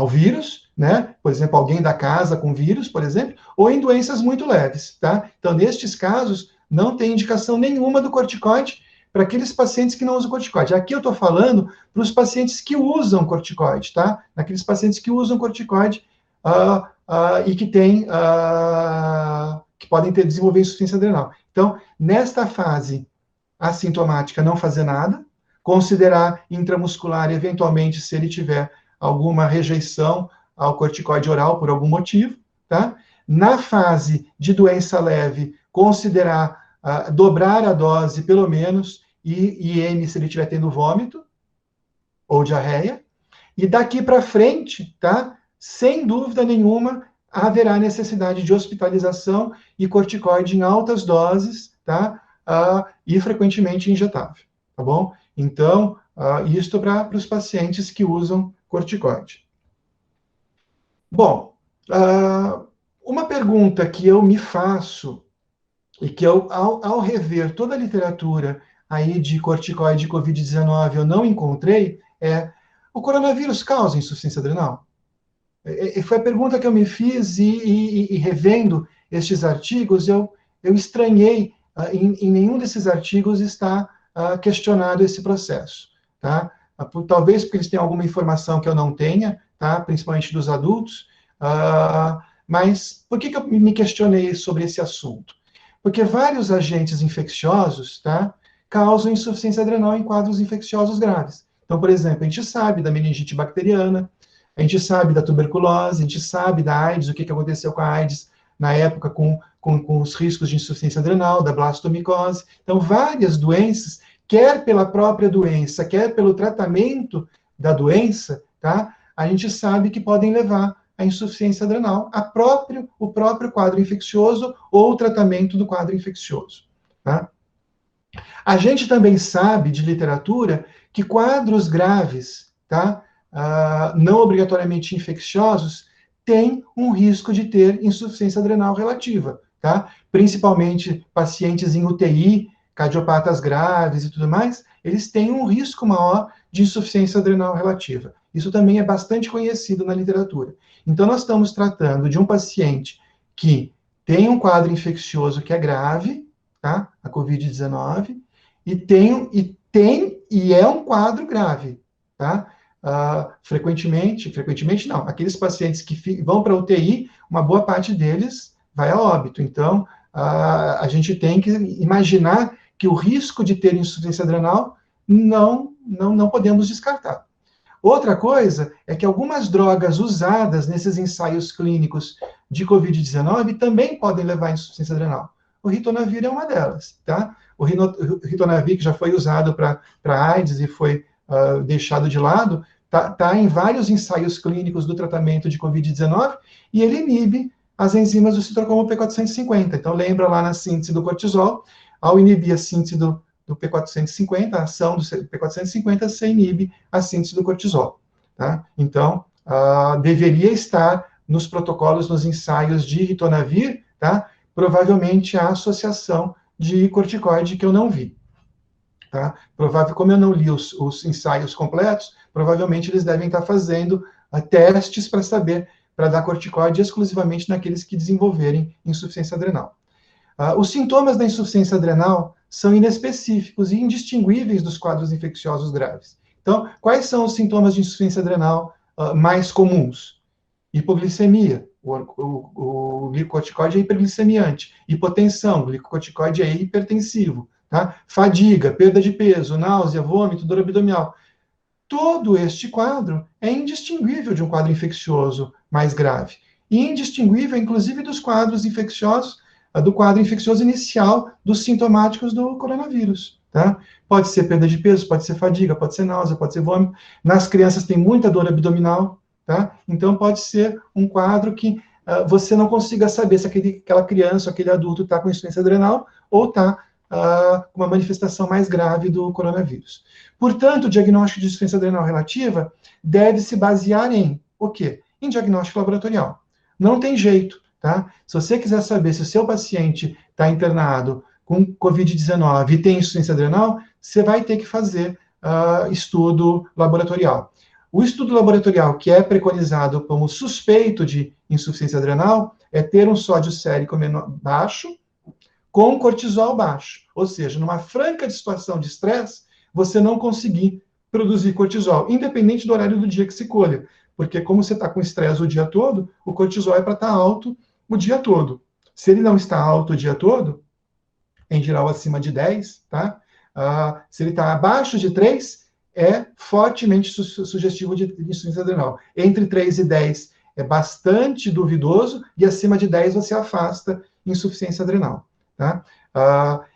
vírus, né? Por exemplo, alguém da casa com vírus, por exemplo, ou em doenças muito leves, tá? Então, nestes casos, não tem indicação nenhuma do corticoide para aqueles pacientes que não usam corticoide. Aqui eu estou falando para os pacientes que usam corticoide, tá? Aqueles pacientes que usam corticoide e que podem desenvolver insuficiência adrenal. Então, nesta fase assintomática, não fazer nada, considerar intramuscular, eventualmente, se ele tiver alguma rejeição ao corticoide oral por algum motivo, tá? Na fase de doença leve, considerar dobrar a dose, pelo menos, e IM se ele estiver tendo vômito ou diarreia. E daqui para frente, tá? Sem dúvida nenhuma, haverá necessidade de hospitalização e corticoide em altas doses, tá? E frequentemente injetável, tá bom? Então, isto para os pacientes que usam corticoide. Bom, uma pergunta que eu me faço e que eu, ao rever toda a literatura aí de corticoide e COVID-19, eu não encontrei, o coronavírus causa insuficiência adrenal? Foi a pergunta que eu me fiz e revendo estes artigos, eu estranhei, em nenhum desses artigos está questionado esse processo, tá? Talvez porque eles tenham alguma informação que eu não tenha, tá? Principalmente dos adultos, mas por que eu me questionei sobre esse assunto? Porque vários agentes infecciosos, tá? Causam insuficiência adrenal em quadros infecciosos graves. Então, por exemplo, a gente sabe da meningite bacteriana, a gente sabe da tuberculose, a gente sabe da AIDS, o que aconteceu com a AIDS na época com os riscos de insuficiência adrenal, da blastomicose. Então, várias doenças, quer pela própria doença, quer pelo tratamento da doença, tá? A gente sabe que podem levar à insuficiência adrenal, o próprio quadro infeccioso ou o tratamento do quadro infeccioso, tá? A gente também sabe, de literatura, que quadros graves, tá? Não obrigatoriamente infecciosos, têm um risco de ter insuficiência adrenal relativa, tá? Principalmente pacientes em UTI, cardiopatas graves e tudo mais, eles têm um risco maior de insuficiência adrenal relativa. Isso também é bastante conhecido na literatura. Então, nós estamos tratando de um paciente que tem um quadro infeccioso que é grave, tá? A COVID-19, e é um quadro grave, tá? Frequentemente não, aqueles pacientes que vão para a UTI, uma boa parte deles vai a óbito. Então, a gente tem que imaginar que o risco de ter insuficiência adrenal não podemos descartar. Outra coisa é que algumas drogas usadas nesses ensaios clínicos de Covid-19 também podem levar à insuficiência adrenal. O ritonavir é uma delas, tá? O ritonavir, que já foi usado para AIDS e foi deixado de lado, tá em vários ensaios clínicos do tratamento de Covid-19 e ele inibe as enzimas do citocromo P450. Então, lembra lá na síntese do cortisol, ao inibir a síntese do P450, a ação do P450, você inibe a síntese do cortisol. Tá? Então, deveria estar nos protocolos, nos ensaios de ritonavir, tá? Provavelmente a associação de corticoide que eu não vi. Tá? Como eu não li os ensaios completos, provavelmente eles devem estar fazendo testes para saber, para dar corticoide exclusivamente naqueles que desenvolverem insuficiência adrenal. Os sintomas da insuficiência adrenal são inespecíficos e indistinguíveis dos quadros infecciosos graves. Então, quais são os sintomas de insuficiência adrenal mais comuns? Hipoglicemia, o glicocorticoide é hiperglicemiante. Hipotensão, o glicocorticoide é hipertensivo. Tá? Fadiga, perda de peso, náusea, vômito, dor abdominal. Todo este quadro é indistinguível de um quadro infeccioso mais grave. E indistinguível, inclusive, dos quadros infecciosos, do quadro infeccioso inicial dos sintomáticos do coronavírus. Tá? Pode ser perda de peso, pode ser fadiga, pode ser náusea, pode ser vômito. Nas crianças tem muita dor abdominal. Tá? Então, pode ser um quadro que você não consiga saber se aquela criança, aquele adulto está com insuficiência adrenal ou está com uma manifestação mais grave do coronavírus. Portanto, o diagnóstico de insuficiência adrenal relativa deve se basear em o quê? Em diagnóstico laboratorial. Não tem jeito, tá? Se você quiser saber se o seu paciente está internado com Covid-19 e tem insuficiência adrenal, você vai ter que fazer estudo laboratorial. O estudo laboratorial que é preconizado como suspeito de insuficiência adrenal é ter um sódio sérico baixo com cortisol baixo. Ou seja, numa franca situação de estresse, você não conseguir produzir cortisol, independente do horário do dia que se colha. Porque como você está com estresse o dia todo, o cortisol é para estar alto o dia todo. Se ele não está alto o dia todo, em geral acima de 10, tá? Se ele está abaixo de 3, é fortemente sugestivo de insuficiência adrenal. Entre 3 e 10 é bastante duvidoso, e acima de 10 você afasta insuficiência adrenal. Tá?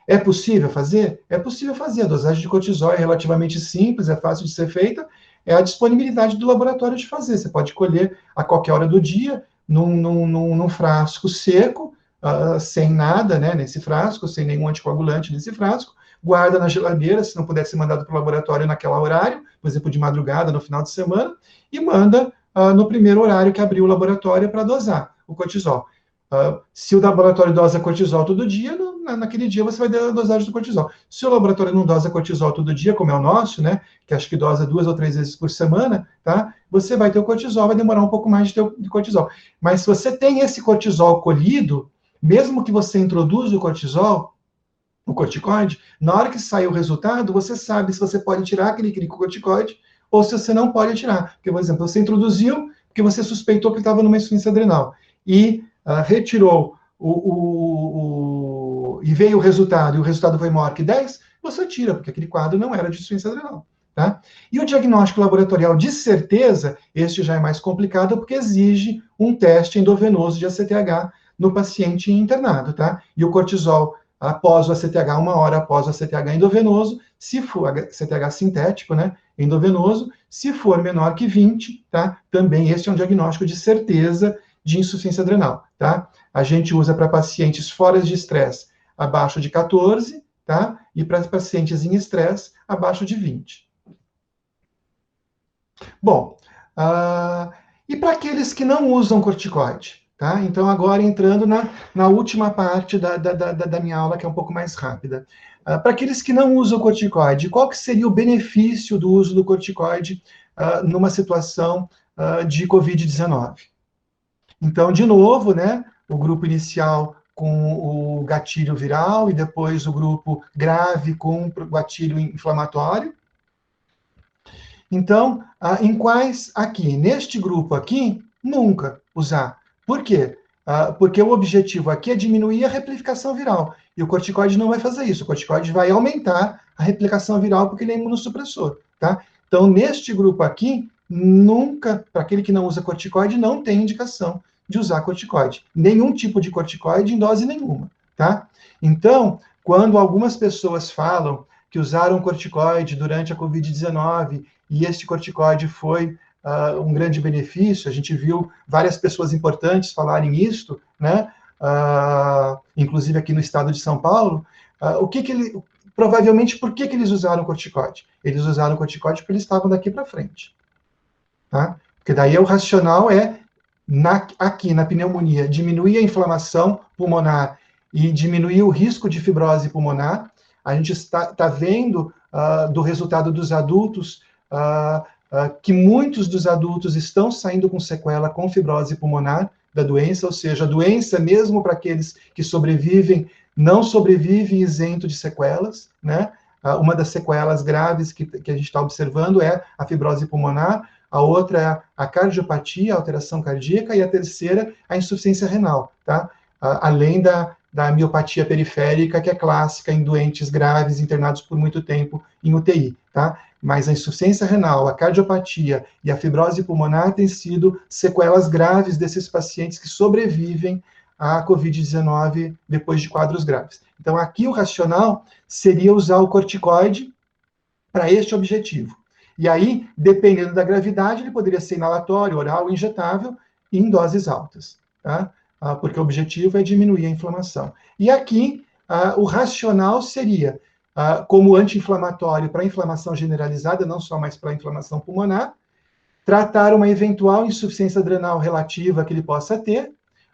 É possível fazer? É possível fazer. A dosagem de cortisol é relativamente simples, é fácil de ser feita. É a disponibilidade do laboratório de fazer. Você pode colher a qualquer hora do dia, num frasco seco, sem nada, né, nesse frasco, sem nenhum anticoagulante nesse frasco, guarda na geladeira, se não puder ser mandado para o laboratório naquele horário, por exemplo, de madrugada, no final de semana, e manda no primeiro horário que abrir o laboratório para dosar o cortisol. Se o laboratório dosa cortisol todo dia, naquele dia você vai dar a dosagem do cortisol. Se o laboratório não dosa cortisol todo dia, como é o nosso, né, que acho que dosa 2 ou 3 vezes por semana, tá, você vai ter o cortisol, vai demorar um pouco mais de ter o cortisol. Mas se você tem esse cortisol colhido, mesmo que você introduza o cortisol, o corticoide, na hora que sai o resultado, você sabe se você pode tirar aquele corticoide ou se você não pode tirar. Porque, por exemplo, você introduziu porque você suspeitou que ele estava numa insuficiência adrenal e retirou e veio o resultado, e o resultado foi maior que 10, você tira, porque aquele quadro não era de insuficiência adrenal. Tá? E o diagnóstico laboratorial de certeza, este já é mais complicado, porque exige um teste endovenoso de ACTH no paciente internado. Tá? E o cortisol, após o ACTH, 1 hora após o ACTH endovenoso, se for ACTH sintético, né, endovenoso, se for menor que 20, tá? Também este é um diagnóstico de certeza de insuficiência adrenal, tá? A gente usa para pacientes fora de estresse abaixo de 14, tá? E para pacientes em estresse abaixo de 20. Bom, e para aqueles que não usam corticoide, tá? Então, agora entrando na última parte da minha aula, que é um pouco mais rápida. Para aqueles que não usam corticoide, qual que seria o benefício do uso do corticoide numa situação de Covid-19? Então, de novo, né, o grupo inicial com o gatilho viral e depois o grupo grave com o gatilho inflamatório. Então, em quais aqui? Neste grupo aqui, nunca usar. Por quê? porque o objetivo aqui é diminuir a replicação viral, e o corticoide não vai fazer isso, o corticoide vai aumentar a replicação viral porque ele é imunossupressor, tá? Então, neste grupo aqui, nunca, para aquele que não usa corticoide, não tem indicação de usar corticoide. Nenhum tipo de corticoide em dose nenhuma, tá? Então, quando algumas pessoas falam que usaram corticoide durante a Covid-19 e este corticoide foi um grande benefício, a gente viu várias pessoas importantes falarem isto, né? Inclusive aqui no estado de São Paulo, provavelmente, por que eles usaram corticoide? Eles usaram corticoide porque eles estavam daqui para frente. Tá? Porque daí o racional aqui na pneumonia, diminuir a inflamação pulmonar e diminuir o risco de fibrose pulmonar. A gente está vendo do resultado dos adultos que muitos dos adultos estão saindo com sequela com fibrose pulmonar da doença, ou seja, a doença, mesmo para aqueles que sobrevivem, não sobrevive isento de sequelas, né? Uma das sequelas graves que a gente está observando é a fibrose pulmonar, a outra é a cardiopatia, a alteração cardíaca, e a terceira, a insuficiência renal, tá? Além da miopatia periférica, que é clássica em doentes graves internados por muito tempo em UTI, tá? Mas a insuficiência renal, a cardiopatia e a fibrose pulmonar têm sido sequelas graves desses pacientes que sobrevivem à Covid-19 depois de quadros graves. Então, aqui o racional seria usar o corticoide para este objetivo. E aí, dependendo da gravidade, ele poderia ser inalatório, oral, injetável, e em doses altas, tá? Porque o objetivo é diminuir a inflamação. E aqui, o racional seria, como anti-inflamatório para inflamação generalizada, não só mais para inflamação pulmonar, tratar uma eventual insuficiência adrenal relativa que ele possa ter,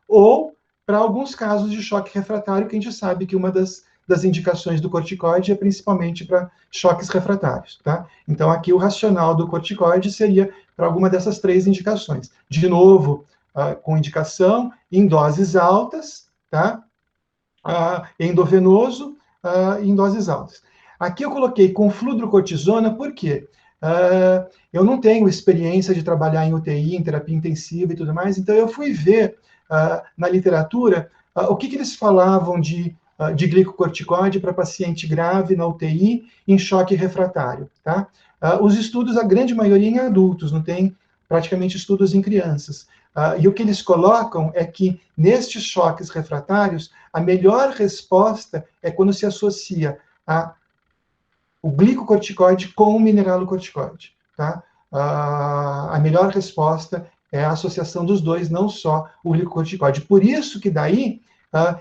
ou para alguns casos de choque refratário, que a gente sabe que uma das indicações do corticoide é principalmente para choques refratários, tá? Então, aqui o racional do corticoide seria para alguma dessas três indicações. De novo, com indicação em doses altas, tá? Endovenoso, em doses altas. Aqui eu coloquei com fludrocortisona, por quê? Eu não tenho experiência de trabalhar em UTI, em terapia intensiva e tudo mais, então eu fui ver na literatura o que eles falavam de glicocorticoide para paciente grave na UTI em choque refratário, tá? Os estudos, a grande maioria em adultos, não tem praticamente estudos em crianças. E o que eles colocam é que, nestes choques refratários, a melhor resposta é quando se associa o glicocorticoide com o mineralocorticoide, tá? A melhor resposta é a associação dos dois, não só o glicocorticoide. Por isso que daí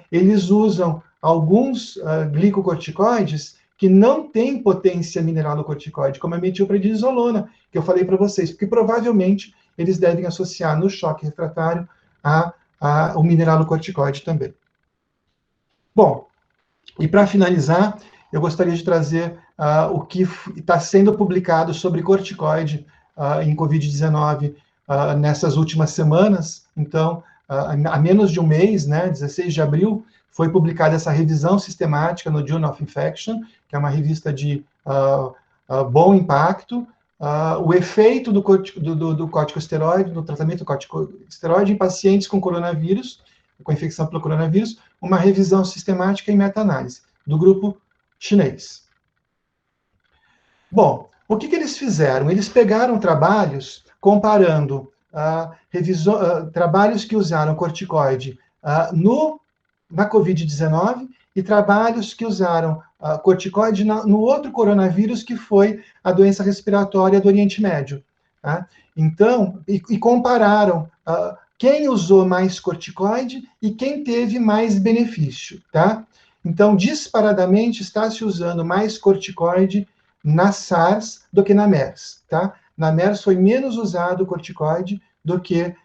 eles usam alguns glicocorticoides que não têm potência mineralocorticoide, como a metilprednisolona, que eu falei para vocês, porque provavelmente eles devem associar no choque refratário o mineralocorticoide também. Bom, e para finalizar, eu gostaria de trazer o que está sendo publicado sobre corticoide em Covid-19 nessas últimas semanas. Então, há menos de um mês, né, 16 de abril, foi publicada essa revisão sistemática no Journal of Infection, que é uma revista de bom impacto, o efeito do corticosteroide, do tratamento do corticosteroide em pacientes com coronavírus, com infecção pelo coronavírus, uma revisão sistemática e meta-análise do grupo chinês. Bom, o que eles fizeram? Eles pegaram trabalhos comparando trabalhos que usaram corticoide na Covid-19 e trabalhos que usaram corticoide no outro coronavírus, que foi a doença respiratória do Oriente Médio. Tá? Então, e compararam quem usou mais corticoide e quem teve mais benefício. Tá? Então, disparadamente, está se usando mais corticoide na SARS do que na MERS. Tá? Na MERS foi menos usado corticoide do que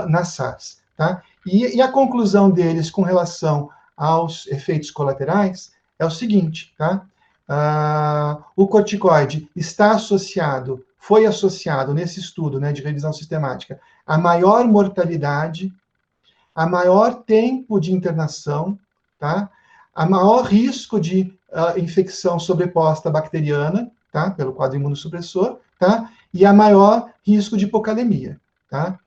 na SARS. Tá? E a conclusão deles com relação aos efeitos colaterais é o seguinte, tá? O corticoide foi associado nesse estudo, né, de revisão sistemática, a maior mortalidade, a maior tempo de internação, tá? A maior risco de infecção sobreposta bacteriana, tá? Pelo quadro imunossupressor, tá? E a maior risco de hipocalemia, tá?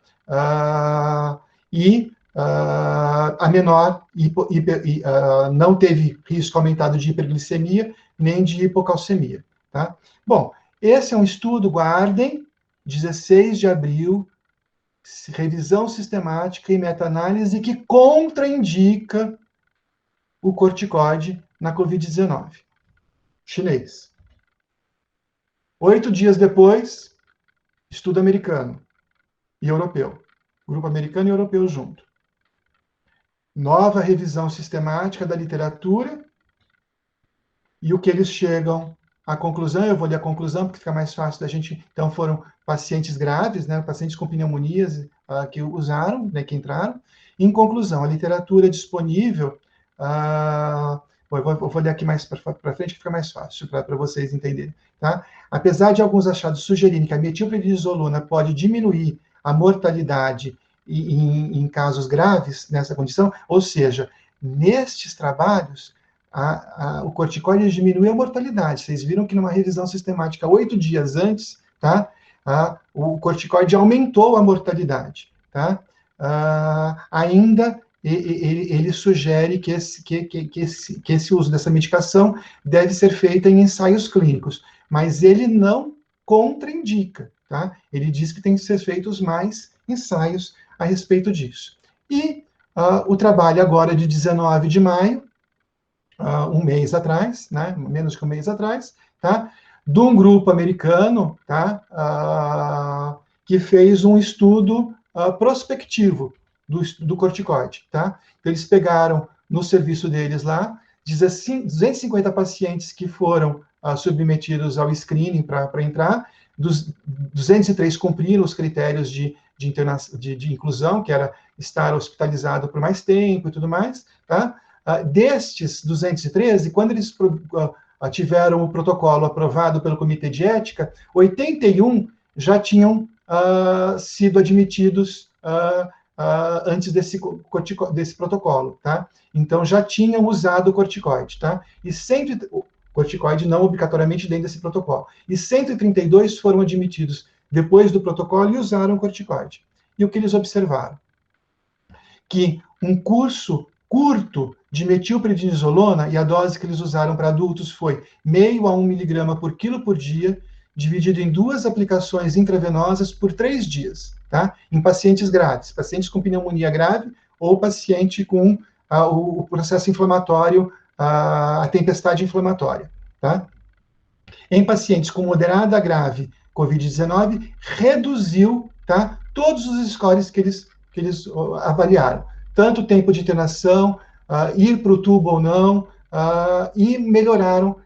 E a menor, não teve risco aumentado de hiperglicemia, nem de hipocalcemia. Tá? Bom, esse é um estudo, guardem, 16 de abril, revisão sistemática e meta-análise que contraindica o corticoide na Covid-19. Chinês. 8 dias depois, estudo americano e europeu. Grupo americano e europeu junto. Nova revisão sistemática da literatura e o que eles chegam à conclusão. Eu vou ler a conclusão porque fica mais fácil da gente. Então, foram pacientes graves, né, pacientes com pneumonias que usaram, né, que entraram. Em conclusão, a literatura disponível. Eu vou ler aqui mais para frente, que fica mais fácil para vocês entenderem. Tá? Apesar de alguns achados sugerirem que a metilprednisolona pode diminuir a mortalidade em casos graves nessa condição, ou seja, nestes trabalhos, o corticoide diminui a mortalidade. Vocês viram que numa revisão sistemática 8 dias antes, tá? O corticoide aumentou a mortalidade, tá? Ainda ele sugere que esse uso dessa medicação deve ser feito em ensaios clínicos, mas ele não contraindica, tá? Ele diz que tem que ser feitos mais ensaios a respeito disso. E o trabalho agora de 19 de maio, um mês atrás, né, menos que um mês atrás, tá, de um grupo americano, tá, que fez um estudo prospectivo do corticoide, tá? Eles pegaram no serviço deles lá 250 pacientes que foram submetidos ao screening para entrar, 203 cumpriram os critérios de inclusão, que era estar hospitalizado por mais tempo e tudo mais, tá? Destes 213, quando eles tiveram o protocolo aprovado pelo Comitê de Ética, 81 já tinham sido admitidos antes desse protocolo, tá? Então, já tinham usado o corticoide, tá? Corticoide não obrigatoriamente dentro desse protocolo. E 132 foram admitidos depois do protocolo e usaram o corticoide. E o que eles observaram? Que um curso curto de metilprednisolona, e a dose que eles usaram para adultos foi 0,5 a 1 miligrama por quilo por dia, dividido em 2 aplicações intravenosas por 3 dias, tá? Em pacientes graves, pacientes com pneumonia grave ou paciente com o processo inflamatório, a tempestade inflamatória, tá? Em pacientes com moderada a grave COVID-19, reduziu, tá, todos os scores que eles avaliaram, tanto o tempo de internação, ir para o tubo ou não, e melhorou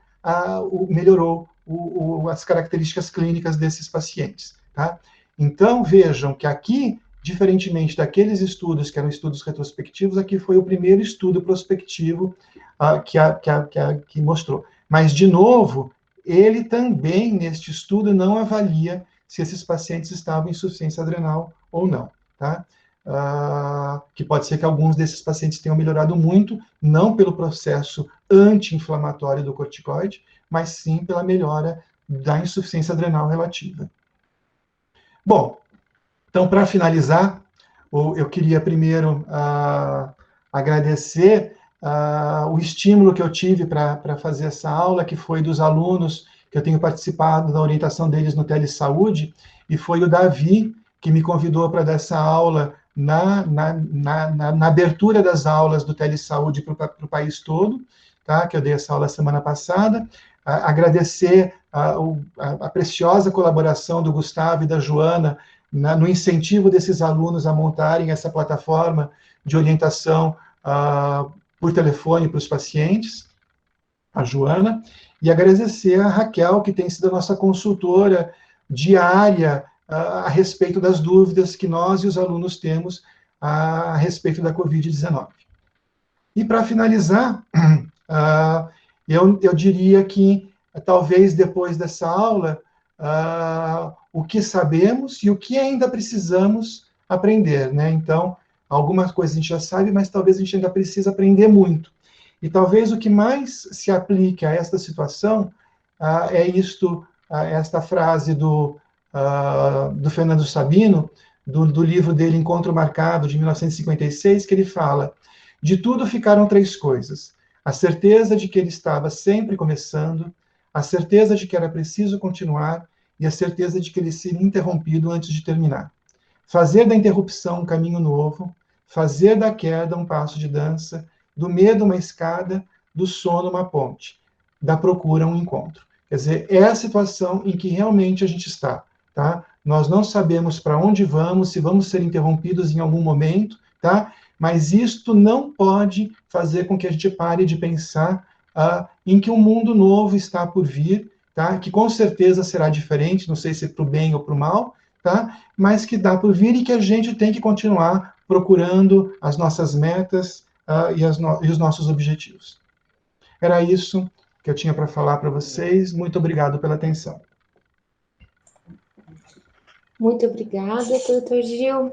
as características clínicas desses pacientes, tá? Então, vejam que aqui, diferentemente daqueles estudos que eram estudos retrospectivos, aqui foi o primeiro estudo prospectivo que mostrou. Mas, de novo, ele também, neste estudo, não avalia se esses pacientes estavam em insuficiência adrenal ou não, tá? Que pode ser que alguns desses pacientes tenham melhorado muito, não pelo processo anti-inflamatório do corticoide, mas sim pela melhora da insuficiência adrenal relativa. Bom, então, para finalizar, eu queria primeiro agradecer o estímulo que eu tive para fazer essa aula, que foi dos alunos, que eu tenho participado da orientação deles no Telesaúde, e foi o Davi que me convidou para dar essa aula na abertura das aulas do Telesaúde para o país todo, tá? Que eu dei essa aula semana passada. Agradecer a preciosa colaboração do Gustavo e da Joana no incentivo desses alunos a montarem essa plataforma de orientação por telefone para os pacientes, a Joana, e agradecer a Raquel, que tem sido a nossa consultora diária a respeito das dúvidas que nós e os alunos temos a respeito da Covid-19. E, para finalizar, eu diria que, talvez depois dessa aula, o que sabemos e o que ainda precisamos aprender, né? Então, algumas coisas a gente já sabe, mas talvez a gente ainda precise aprender muito. E talvez o que mais se aplique a esta situação é esta frase do Fernando Sabino, do livro dele Encontro Marcado, de 1956, que ele fala: de tudo ficaram três coisas: a certeza de que ele estava sempre começando, a certeza de que era preciso continuar e a certeza de que ele seria interrompido antes de terminar. Fazer da interrupção um caminho novo, fazer da queda um passo de dança, do medo uma escada, do sono uma ponte, da procura um encontro. Quer dizer, é a situação em que realmente a gente está, tá? Nós não sabemos para onde vamos, se vamos ser interrompidos em algum momento, tá? Mas isto não pode fazer com que a gente pare de pensar em que um mundo novo está por vir, tá? Que com certeza será diferente, não sei se para o bem ou para o mal, tá? Mas que dá por vir e que a gente tem que continuar procurando as nossas metas e os nossos objetivos. Era isso que eu tinha para falar para vocês. Muito obrigado pela atenção. Muito obrigada, doutor Gil,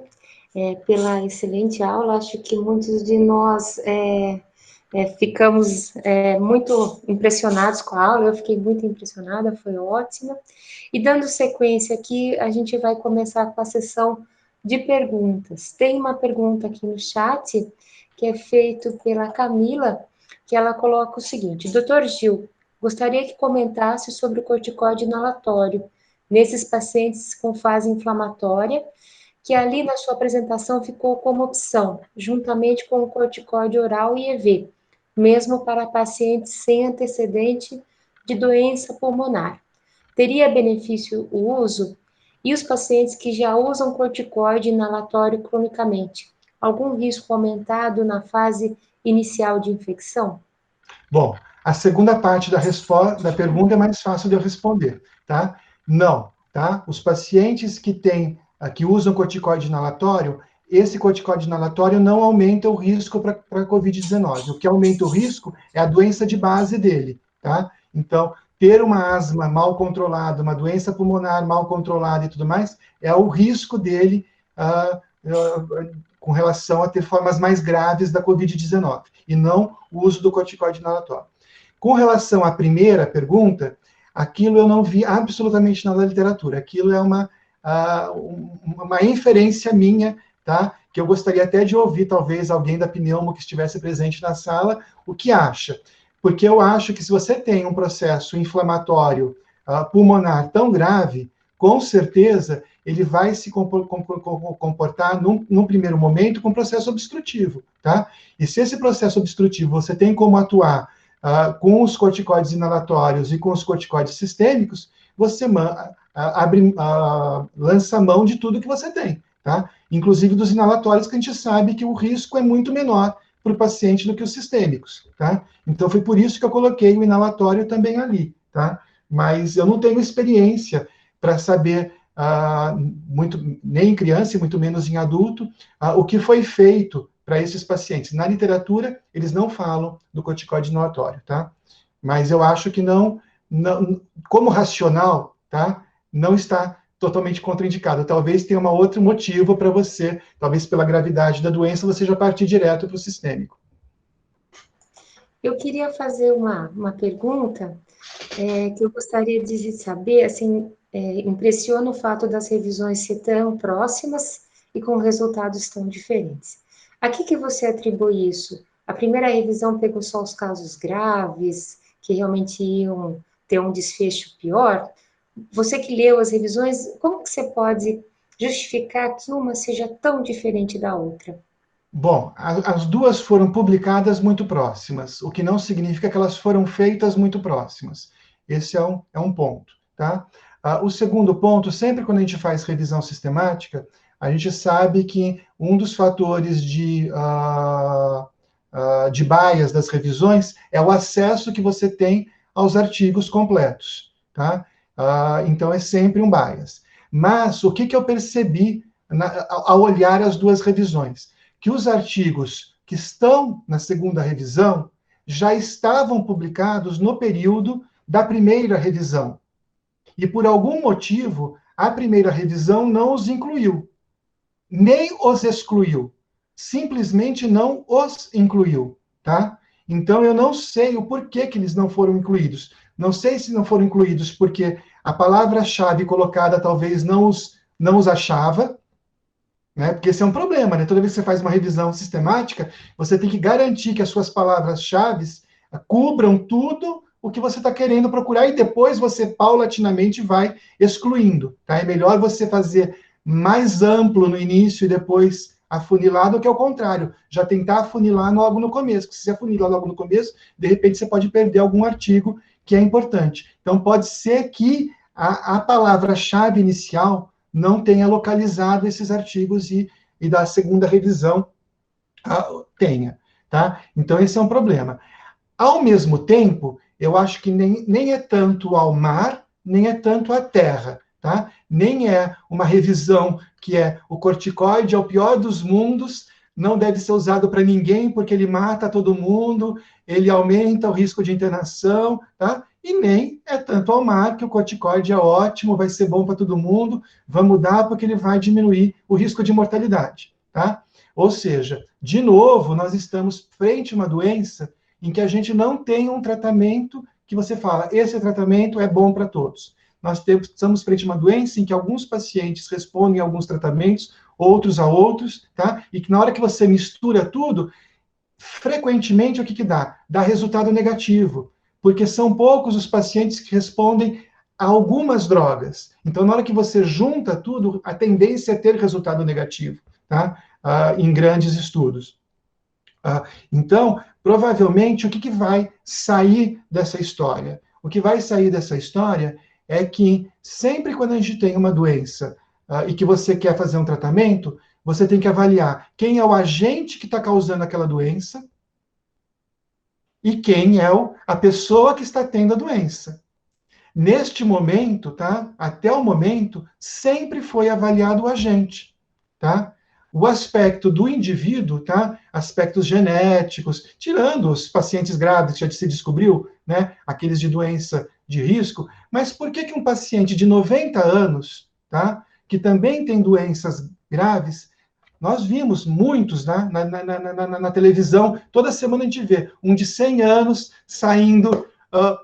pela excelente aula. Acho que muitos de nós ficamos muito impressionados com a aula. Eu fiquei muito impressionada, foi ótima. E dando sequência aqui, a gente vai começar com a sessão de perguntas. Tem uma pergunta aqui no chat, que é feita pela Camila, que ela coloca o seguinte: doutor Gil, gostaria que comentasse sobre o corticóide inalatório nesses pacientes com fase inflamatória, que ali na sua apresentação ficou como opção, juntamente com o corticóide oral e EV, mesmo para pacientes sem antecedente de doença pulmonar. Teria benefício o uso? E os pacientes que já usam corticoide inalatório cronicamente, algum risco aumentado na fase inicial de infecção? Bom, a segunda parte da pergunta é mais fácil de eu responder, tá? Não, tá? Os pacientes que usam corticoide inalatório, esse corticoide inalatório não aumenta o risco para a COVID-19. O que aumenta o risco é a doença de base dele, tá? Então, ter uma asma mal controlada, uma doença pulmonar mal controlada e tudo mais, é o risco dele com relação a ter formas mais graves da COVID-19, e não o uso do corticoide inalatório. Com relação à primeira pergunta, aquilo eu não vi absolutamente nada na literatura. Aquilo é uma inferência minha, tá? Que eu gostaria até de ouvir, talvez, alguém da pneumo que estivesse presente na sala, o que acha. Porque eu acho que se você tem um processo inflamatório pulmonar tão grave, com certeza ele vai se comportar, num primeiro momento, com processo obstrutivo, tá? E se esse processo obstrutivo você tem como atuar com os corticoides inalatórios e com os corticoides sistêmicos, você lança mão de tudo que você tem, tá? Inclusive dos inalatórios, que a gente sabe que o risco é muito menor para o paciente do que os sistêmicos, tá? Então, foi por isso que eu coloquei o inalatório também ali, tá? Mas eu não tenho experiência para saber, nem em criança e muito menos em adulto, o que foi feito para esses pacientes. Na literatura, eles não falam do corticoide inalatório, tá? Mas eu acho que não, como racional, tá? Não está totalmente contraindicado. Talvez tenha um outro motivo para você, talvez pela gravidade da doença, você já partir direto para o sistêmico. Eu queria fazer uma pergunta que eu gostaria de saber, assim, impressiona o fato das revisões ser tão próximas e com resultados tão diferentes. A que você atribui isso? A primeira revisão pegou só os casos graves, que realmente iam ter um desfecho pior? Você que leu as revisões, como que você pode justificar que uma seja tão diferente da outra? Bom, as duas foram publicadas muito próximas, o que não significa que elas foram feitas muito próximas. Esse é um ponto, tá? O segundo ponto, sempre quando a gente faz revisão sistemática, a gente sabe que um dos fatores de bias das revisões é o acesso que você tem aos artigos completos, tá? Então, é sempre um bias. Mas, o que eu percebi ao olhar as duas revisões? Que os artigos que estão na segunda revisão já estavam publicados no período da primeira revisão. E, por algum motivo, a primeira revisão não os incluiu, nem os excluiu, simplesmente não os incluiu, tá? Então, eu não sei o porquê que eles não foram incluídos. Não sei se não foram incluídos porque a palavra-chave colocada talvez não os achava, né? Porque esse é um problema, né? Toda vez que você faz uma revisão sistemática, você tem que garantir que as suas palavras-chave cubram tudo o que você está querendo procurar e depois você paulatinamente vai excluindo, tá? É melhor você fazer mais amplo no início e depois afunilar do que ao contrário, já tentar afunilar logo no começo, porque se você afunilar logo no começo, de repente você pode perder algum artigo que é importante. Então, pode ser que a palavra-chave inicial não tenha localizado esses artigos e da segunda revisão tenha, tá? Então, esse é um problema. Ao mesmo tempo, eu acho que nem é tanto ao mar, nem é tanto à terra, tá? Nem é uma revisão que é o corticoide é o pior dos mundos, não deve ser usado para ninguém porque ele mata todo mundo, ele aumenta o risco de internação, tá? E nem é tanto ao mar que o corticoide é ótimo, vai ser bom para todo mundo, vamos dar porque ele vai diminuir o risco de mortalidade, tá? Ou seja, de novo, nós estamos frente a uma doença em que a gente não tem um tratamento que você fala, esse tratamento é bom para todos. Nós estamos frente a uma doença em que alguns pacientes respondem a alguns tratamentos, outros a outros, tá? E que na hora que você mistura tudo, frequentemente o que dá? Dá resultado negativo, porque são poucos os pacientes que respondem a algumas drogas. Então, na hora que você junta tudo, a tendência é ter resultado negativo, tá? Em grandes estudos. Então, provavelmente, o que vai sair dessa história? O que vai sair dessa história é que sempre quando a gente tem uma doença e que você quer fazer um tratamento, você tem que avaliar quem é o agente que está causando aquela doença e quem é a pessoa que está tendo a doença. Neste momento, tá? Até o momento, sempre foi avaliado o agente, tá? O aspecto do indivíduo, tá? Aspectos genéticos, tirando os pacientes grávidos que já se descobriu, né? Aqueles de doença de risco, mas por que um paciente de 90 anos, tá? Que também tem doenças graves, nós vimos muitos, né? Na televisão, toda semana a gente vê um de 100 anos saindo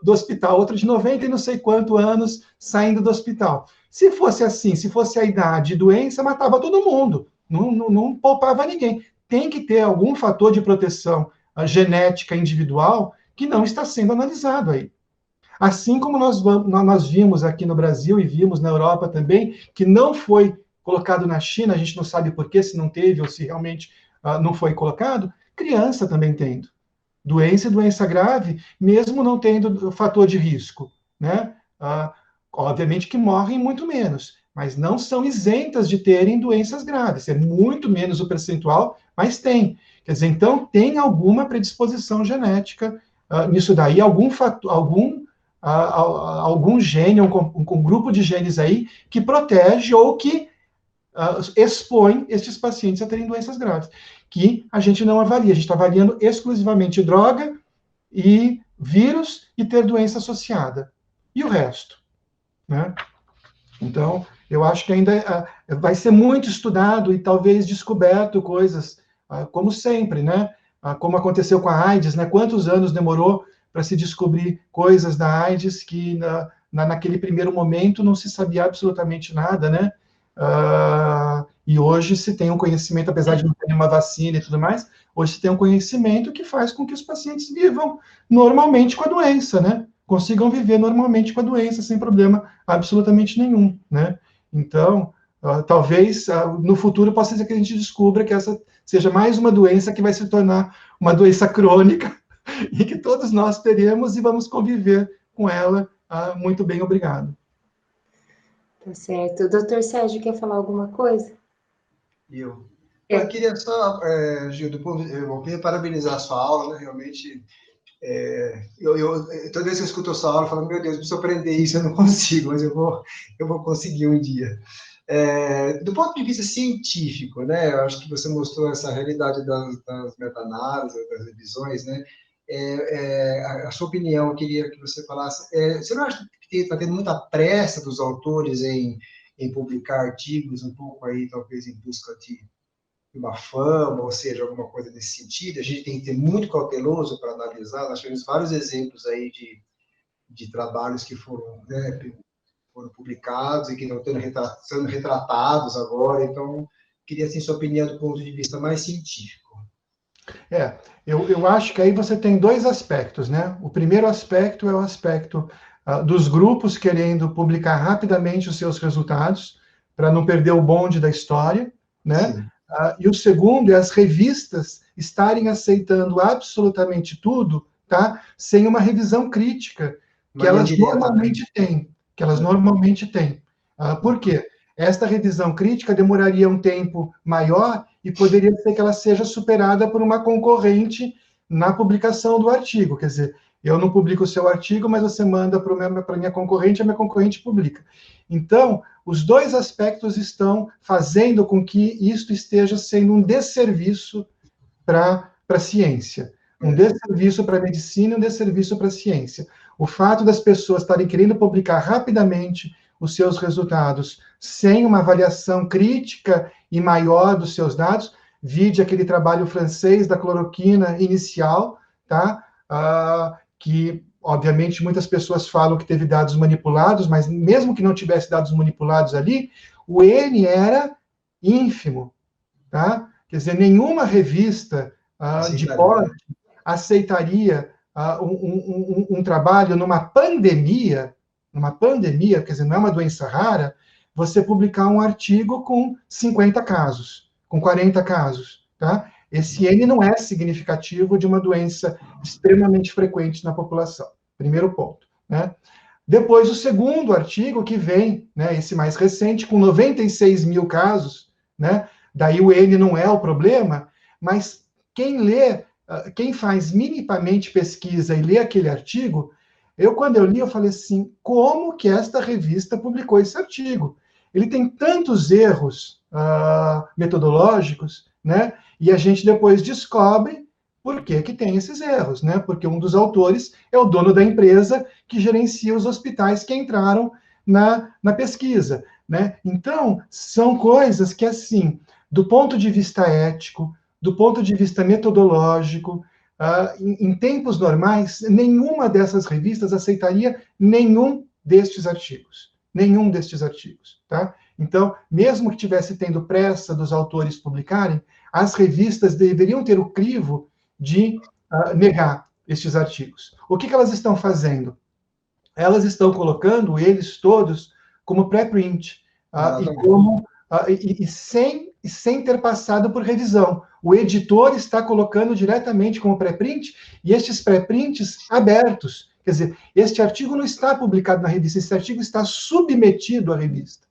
do hospital, outro de 90 e não sei quantos anos saindo do hospital. Se fosse assim, se fosse a idade e doença, matava todo mundo, não poupava ninguém. Tem que ter algum fator de proteção genética individual que não está sendo analisado aí. Assim como nós vimos aqui no Brasil e vimos na Europa também, que não foi colocado na China, a gente não sabe por que, se não teve ou se realmente não foi colocado, criança também tendo doença e doença grave, mesmo não tendo fator de risco, né? Obviamente que morrem muito menos, mas não são isentas de terem doenças graves. É muito menos o percentual, mas tem. Quer dizer, então tem alguma predisposição genética nisso daí, algum fator, algum gene, um grupo de genes aí que protege ou que expõe esses pacientes a terem doenças graves, que a gente não avalia. A gente está avaliando exclusivamente droga e vírus e ter doença associada. E o resto, né? Então, eu acho que ainda vai ser muito estudado e talvez descoberto coisas, como sempre, né? Como aconteceu com a AIDS, né? Quantos anos demorou para se descobrir coisas da AIDS que naquele primeiro momento não se sabia absolutamente nada, né? E hoje se tem um conhecimento, apesar de não ter uma vacina e tudo mais, hoje se tem um conhecimento que faz com que os pacientes vivam normalmente com a doença, né? Consigam viver normalmente com a doença, sem problema absolutamente nenhum, né? Então, talvez no futuro possa ser que a gente descubra que essa seja mais uma doença que vai se tornar uma doença crônica e que todos nós teremos e vamos conviver com ela. Muito bem, obrigado. Tá certo. Doutor Sérgio, quer falar alguma coisa? Eu queria só, Gil, eu queria parabenizar a sua aula, né? Realmente, toda vez que eu escuto a sua aula, eu falo, meu Deus, preciso aprender isso, eu não consigo, mas eu vou conseguir um dia. Do ponto de vista científico, né? Eu acho que você mostrou essa realidade das meta-análises, das revisões, né? A sua opinião, eu queria que você falasse. Você não acha que está tendo muita pressa dos autores em publicar artigos, um pouco aí, talvez, em busca de uma fama, ou seja, alguma coisa nesse sentido? A gente tem que ter muito cauteloso para analisar. Nós tivemos vários exemplos aí de trabalhos que foram, né, foram publicados e que não estão sendo retratados agora. Então, queria, assim, sua opinião do ponto de vista mais científico. Eu acho que aí você tem dois aspectos, né? O primeiro aspecto é o aspecto dos grupos querendo publicar rapidamente os seus resultados, para não perder o bonde da história, né? E o segundo é as revistas estarem aceitando absolutamente tudo, tá? Sem uma revisão crítica, que elas normalmente têm. Que elas normalmente têm. Por quê? Esta revisão crítica demoraria um tempo maior e poderia ser que ela seja superada por uma concorrente na publicação do artigo. Quer dizer, eu não publico o seu artigo, mas você manda para a minha concorrente, a minha concorrente publica. Então, os dois aspectos estão fazendo com que isto esteja sendo um desserviço para a ciência. Um desserviço para a medicina e um desserviço para a ciência. O fato das pessoas estarem querendo publicar rapidamente os seus resultados sem uma avaliação crítica e maior dos seus dados, vide aquele trabalho francês da cloroquina inicial, tá? Que, obviamente, muitas pessoas falam que teve dados manipulados, mas mesmo que não tivesse dados manipulados ali, o N era ínfimo, tá? Quer dizer, nenhuma revista de porte aceitaria um trabalho numa pandemia, quer dizer, não é uma doença rara, você publicar um artigo com 50 casos, com 40 casos, tá? Esse N não é significativo de uma doença extremamente frequente na população. Primeiro ponto, né? Depois, o segundo artigo que vem, né, esse mais recente, com 96 mil casos, né? Daí o N não é o problema, mas quem lê, quem faz minimamente pesquisa e lê aquele artigo, quando eu li, eu falei assim, como que esta revista publicou esse artigo? Ele tem tantos erros metodológicos, né? E a gente depois descobre por que tem esses erros, né? Porque um dos autores é o dono da empresa que gerencia os hospitais que entraram na pesquisa, né? Então, são coisas que, assim, do ponto de vista ético, do ponto de vista metodológico, em tempos normais, nenhuma dessas revistas aceitaria nenhum destes artigos. Nenhum destes artigos, tá? Então, mesmo que tivesse tendo pressa dos autores publicarem, as revistas deveriam ter o crivo de negar estes artigos. O que elas estão fazendo? Elas estão colocando eles todos como pré-print sem ter passado por revisão. O editor está colocando diretamente como pré-print e estes pré-prints abertos. Quer dizer, este artigo não está publicado na revista, esse artigo está submetido à revista.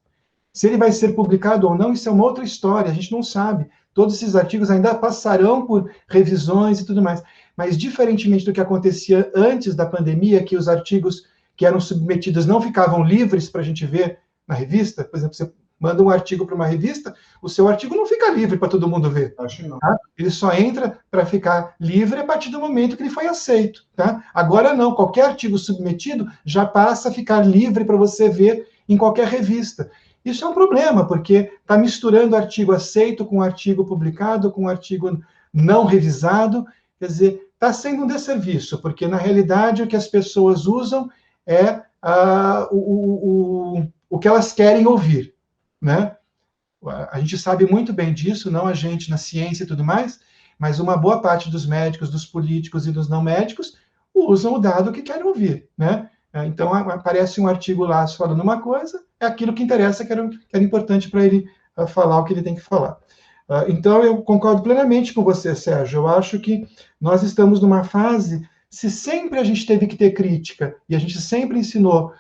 Se ele vai ser publicado ou não, isso é uma outra história, a gente não sabe. Todos esses artigos ainda passarão por revisões e tudo mais. Mas, diferentemente do que acontecia antes da pandemia, que os artigos que eram submetidos não ficavam livres para a gente ver na revista, por exemplo, você manda um artigo para uma revista, o seu artigo não fica livre para todo mundo ver. Acho que não. Tá? Ele só entra para ficar livre a partir do momento que ele foi aceito. Tá? Agora não, qualquer artigo submetido já passa a ficar livre para você ver em qualquer revista. Isso é um problema, porque está misturando artigo aceito com artigo publicado, com artigo não revisado. Quer dizer, está sendo um desserviço, porque, na realidade, o que as pessoas usam é o que elas querem ouvir, né? A gente sabe muito bem disso, não a gente na ciência e tudo mais, mas uma boa parte dos médicos, dos políticos e dos não médicos usam o dado que querem ouvir, né? Então, aparece um artigo lá falando uma coisa, é aquilo que interessa, que era importante para ele falar o que ele tem que falar. Então, eu concordo plenamente com você, Sérgio. Eu acho que nós estamos numa fase, se sempre a gente teve que ter crítica, e a gente sempre ensinou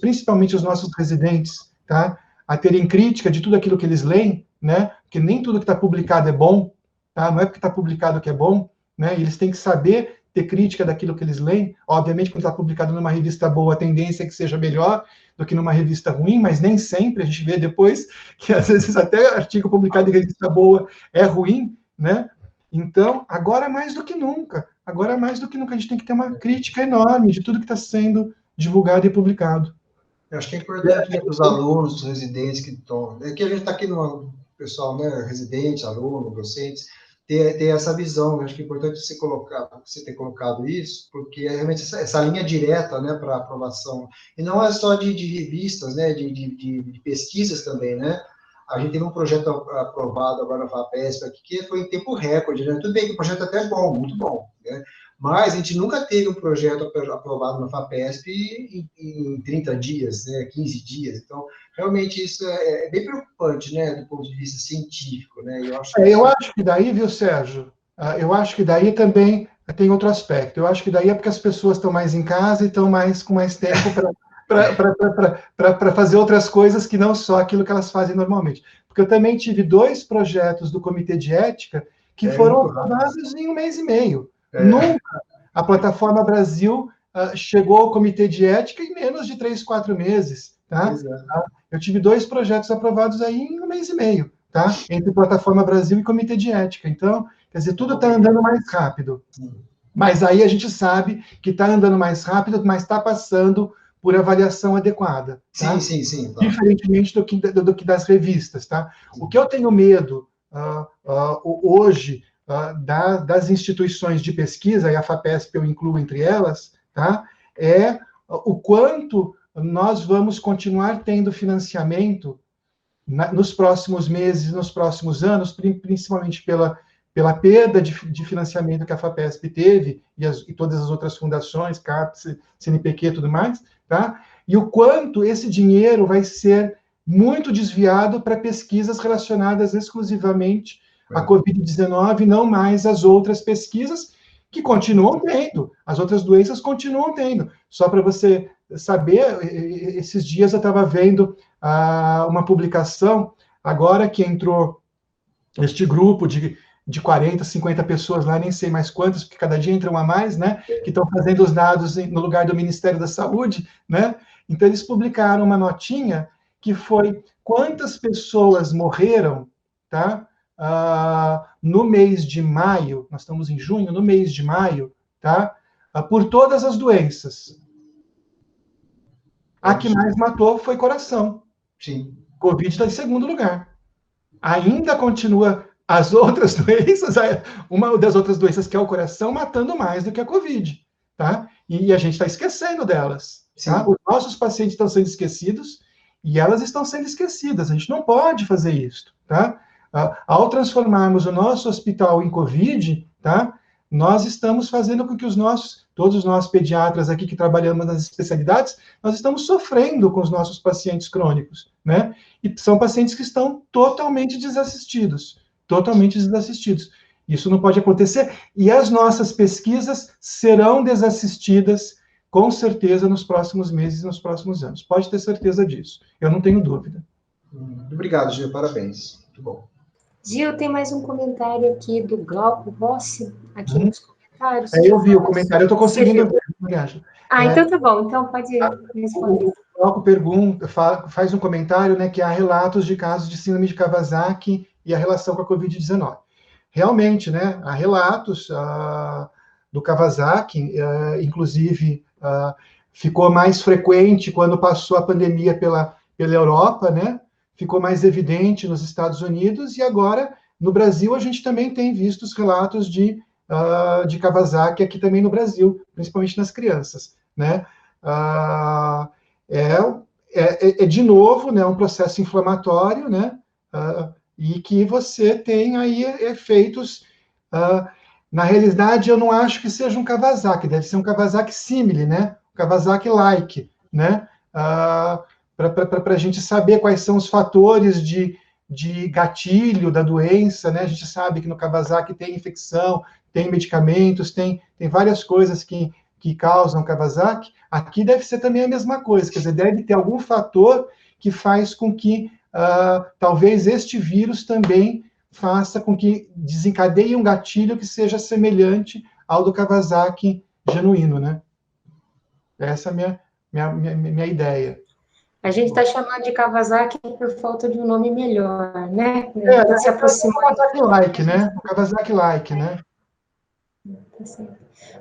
principalmente os nossos residentes, tá, a terem crítica de tudo aquilo que eles leem, né, porque nem tudo que está publicado é bom, tá, não é porque está publicado que é bom, né, e eles têm que saber ter crítica daquilo que eles leem. Obviamente, quando está publicado numa revista boa, a tendência é que seja melhor do que numa revista ruim, mas nem sempre. A gente vê depois que, às vezes, até artigo publicado em revista boa é ruim, né? Então, agora mais do que nunca, a gente tem que ter uma crítica enorme de tudo que está sendo divulgado e publicado. Eu acho que é importante, né, para os alunos, os residentes que estão... É que a gente está aqui no pessoal, né, residente, aluno, docentes, ter essa visão. Eu acho que é importante você ter colocado isso, porque é realmente essa linha direta, né, para aprovação. E não é só de revistas, né, de pesquisas também, né? A gente teve um projeto aprovado agora na FAPESP aqui, que foi em tempo recorde, né? Tudo bem que o projeto é até bom, muito bom, né? Mas a gente nunca teve um projeto aprovado na FAPESP em 30 dias, né? 15 dias. Então, realmente, isso é bem preocupante, né? Do ponto de vista científico, né? Eu acho que daí, viu, Sérgio? Eu acho que daí também tem outro aspecto. Eu acho que daí é porque as pessoas estão mais em casa e estão com mais tempo para fazer outras coisas que não só aquilo que elas fazem normalmente. Porque eu também tive 2 projetos do Comitê de Ética que foram aprovados em 1 mês e meio. Nunca a Plataforma Brasil chegou ao Comitê de Ética em menos de 3, 4 meses. Tá? Eu tive 2 projetos aprovados aí em 1 mês e meio, tá? Entre Plataforma Brasil e Comitê de Ética. Então, quer dizer, tudo está andando mais rápido. Mas aí a gente sabe que está andando mais rápido, mas está passando por avaliação adequada. Tá? Sim. Tá. Diferentemente do que das revistas. Tá? O que eu tenho medo hoje das instituições de pesquisa, e a FAPESP eu incluo entre elas, tá? É o quanto nós vamos continuar tendo financiamento nos próximos meses, nos próximos anos, principalmente pela perda de financiamento que a FAPESP teve, e todas as outras fundações, CAPES, CNPq e tudo mais, tá? E o quanto esse dinheiro vai ser muito desviado para pesquisas relacionadas exclusivamente à Covid-19, não mais às outras pesquisas que continuam tendo, as outras doenças continuam tendo. Só para você saber, esses dias eu estava vendo uma publicação, agora que entrou este grupo de 40, 50 pessoas lá, nem sei mais quantas, porque cada dia entram a mais, né, que estão fazendo os dados no lugar do Ministério da Saúde, né, então eles publicaram uma notinha que foi quantas pessoas morreram, tá, no mês de maio, nós estamos em junho, no mês de maio, tá, por todas as doenças. A que mais matou foi coração. Sim. Covid está em segundo lugar. Ainda continua as outras doenças, uma das outras doenças que é o coração, matando mais do que a Covid, tá? E a gente está esquecendo delas, tá? Os nossos pacientes estão sendo esquecidos e elas estão sendo esquecidas. A gente não pode fazer isso, tá? Ao transformarmos o nosso hospital em Covid, tá? Nós estamos fazendo com que todos nós pediatras aqui que trabalhamos nas especialidades, nós estamos sofrendo com os nossos pacientes crônicos, né? E são pacientes que estão totalmente desassistidos. Isso não pode acontecer. E as nossas pesquisas serão desassistidas, com certeza, nos próximos meses e nos próximos anos. Pode ter certeza disso. Eu não tenho dúvida. Muito obrigado, Gil. Parabéns. Muito bom. Gil, tem mais um comentário aqui do Glauco Rossi, aqui nos comentários. Eu vi o comentário, eu estou conseguindo ver. Então tá bom, então pode responder. O Glauco faz um comentário, né, que há relatos de casos de síndrome de Kawasaki e a relação com a Covid-19. Realmente, né, há relatos do Kawasaki, inclusive ficou mais frequente quando passou a pandemia pela Europa, né? Ficou mais evidente nos Estados Unidos, e agora, no Brasil, a gente também tem visto os relatos de Kawasaki aqui também no Brasil, principalmente nas crianças, né? De novo, né, um processo inflamatório, né? E que você tem aí efeitos... na realidade, eu não acho que seja um Kawasaki, deve ser um Kawasaki simile, né? Um Kawasaki-like, né? Para a gente saber quais são os fatores de gatilho da doença, né? A gente sabe que no Kawasaki tem infecção, tem medicamentos, tem várias coisas que causam Kawasaki. Aqui deve ser também a mesma coisa, quer dizer, deve ter algum fator que faz com que talvez este vírus também faça com que desencadeie um gatilho que seja semelhante ao do Kawasaki genuíno, né? Essa é a minha ideia. A gente está chamando de Kawasaki por falta de um nome melhor, né? Se aproximar. Kawasaki-like, né? O Kawasaki-like, né?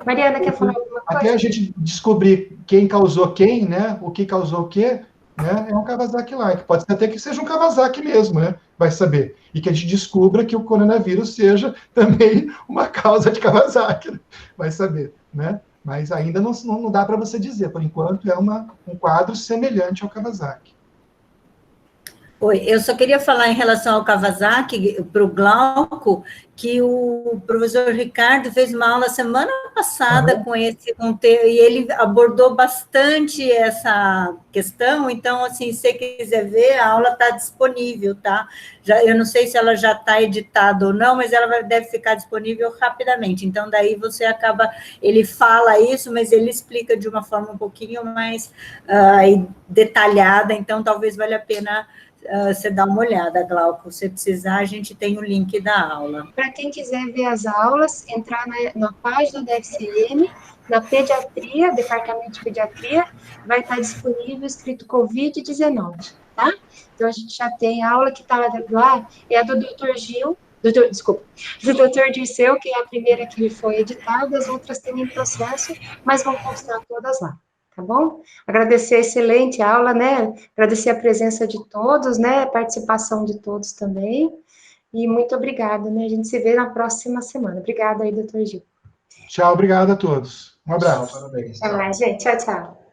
Mariana, quer falar alguma coisa? Até a gente descobrir quem causou quem, né? O que causou o quê, né? É um Kawasaki-like. Pode ser até que seja um Kawasaki mesmo, né? Vai saber. E que a gente descubra que o coronavírus seja também uma causa de Kawasaki. Né? Vai saber, né? Mas ainda não dá para você dizer. Por enquanto, é um quadro semelhante ao Kawasaki. Oi, eu só queria falar em relação ao Kawasaki, para o Glauco, que o professor Ricardo fez uma aula semana passada com esse conteúdo, e ele abordou bastante essa questão, então, assim, se você quiser ver, a aula está disponível, tá? Eu não sei se ela já está editada ou não, mas ela deve ficar disponível rapidamente, então, daí você acaba, ele fala isso, mas ele explica de uma forma um pouquinho mais detalhada, então, talvez valha a pena você dá uma olhada, Glauco. Se precisar, a gente tem o link da aula. Para quem quiser ver as aulas, entrar na página da FCM, na pediatria, departamento de pediatria, vai estar disponível escrito Covid-19, tá? Então, a gente já tem a aula que está lá, é a do Dr. Gil, do Dr. Dirceu, que é a primeira que foi editada, as outras têm em processo, mas vão constar todas lá. Tá bom? Agradecer a excelente aula, né? Agradecer a presença de todos, né? A participação de todos também. E muito obrigada, né? A gente se vê na próxima semana. Obrigada aí, doutor Gil. Tchau, obrigado a todos. Um abraço. Parabéns. Até mais, gente. Tchau, tchau.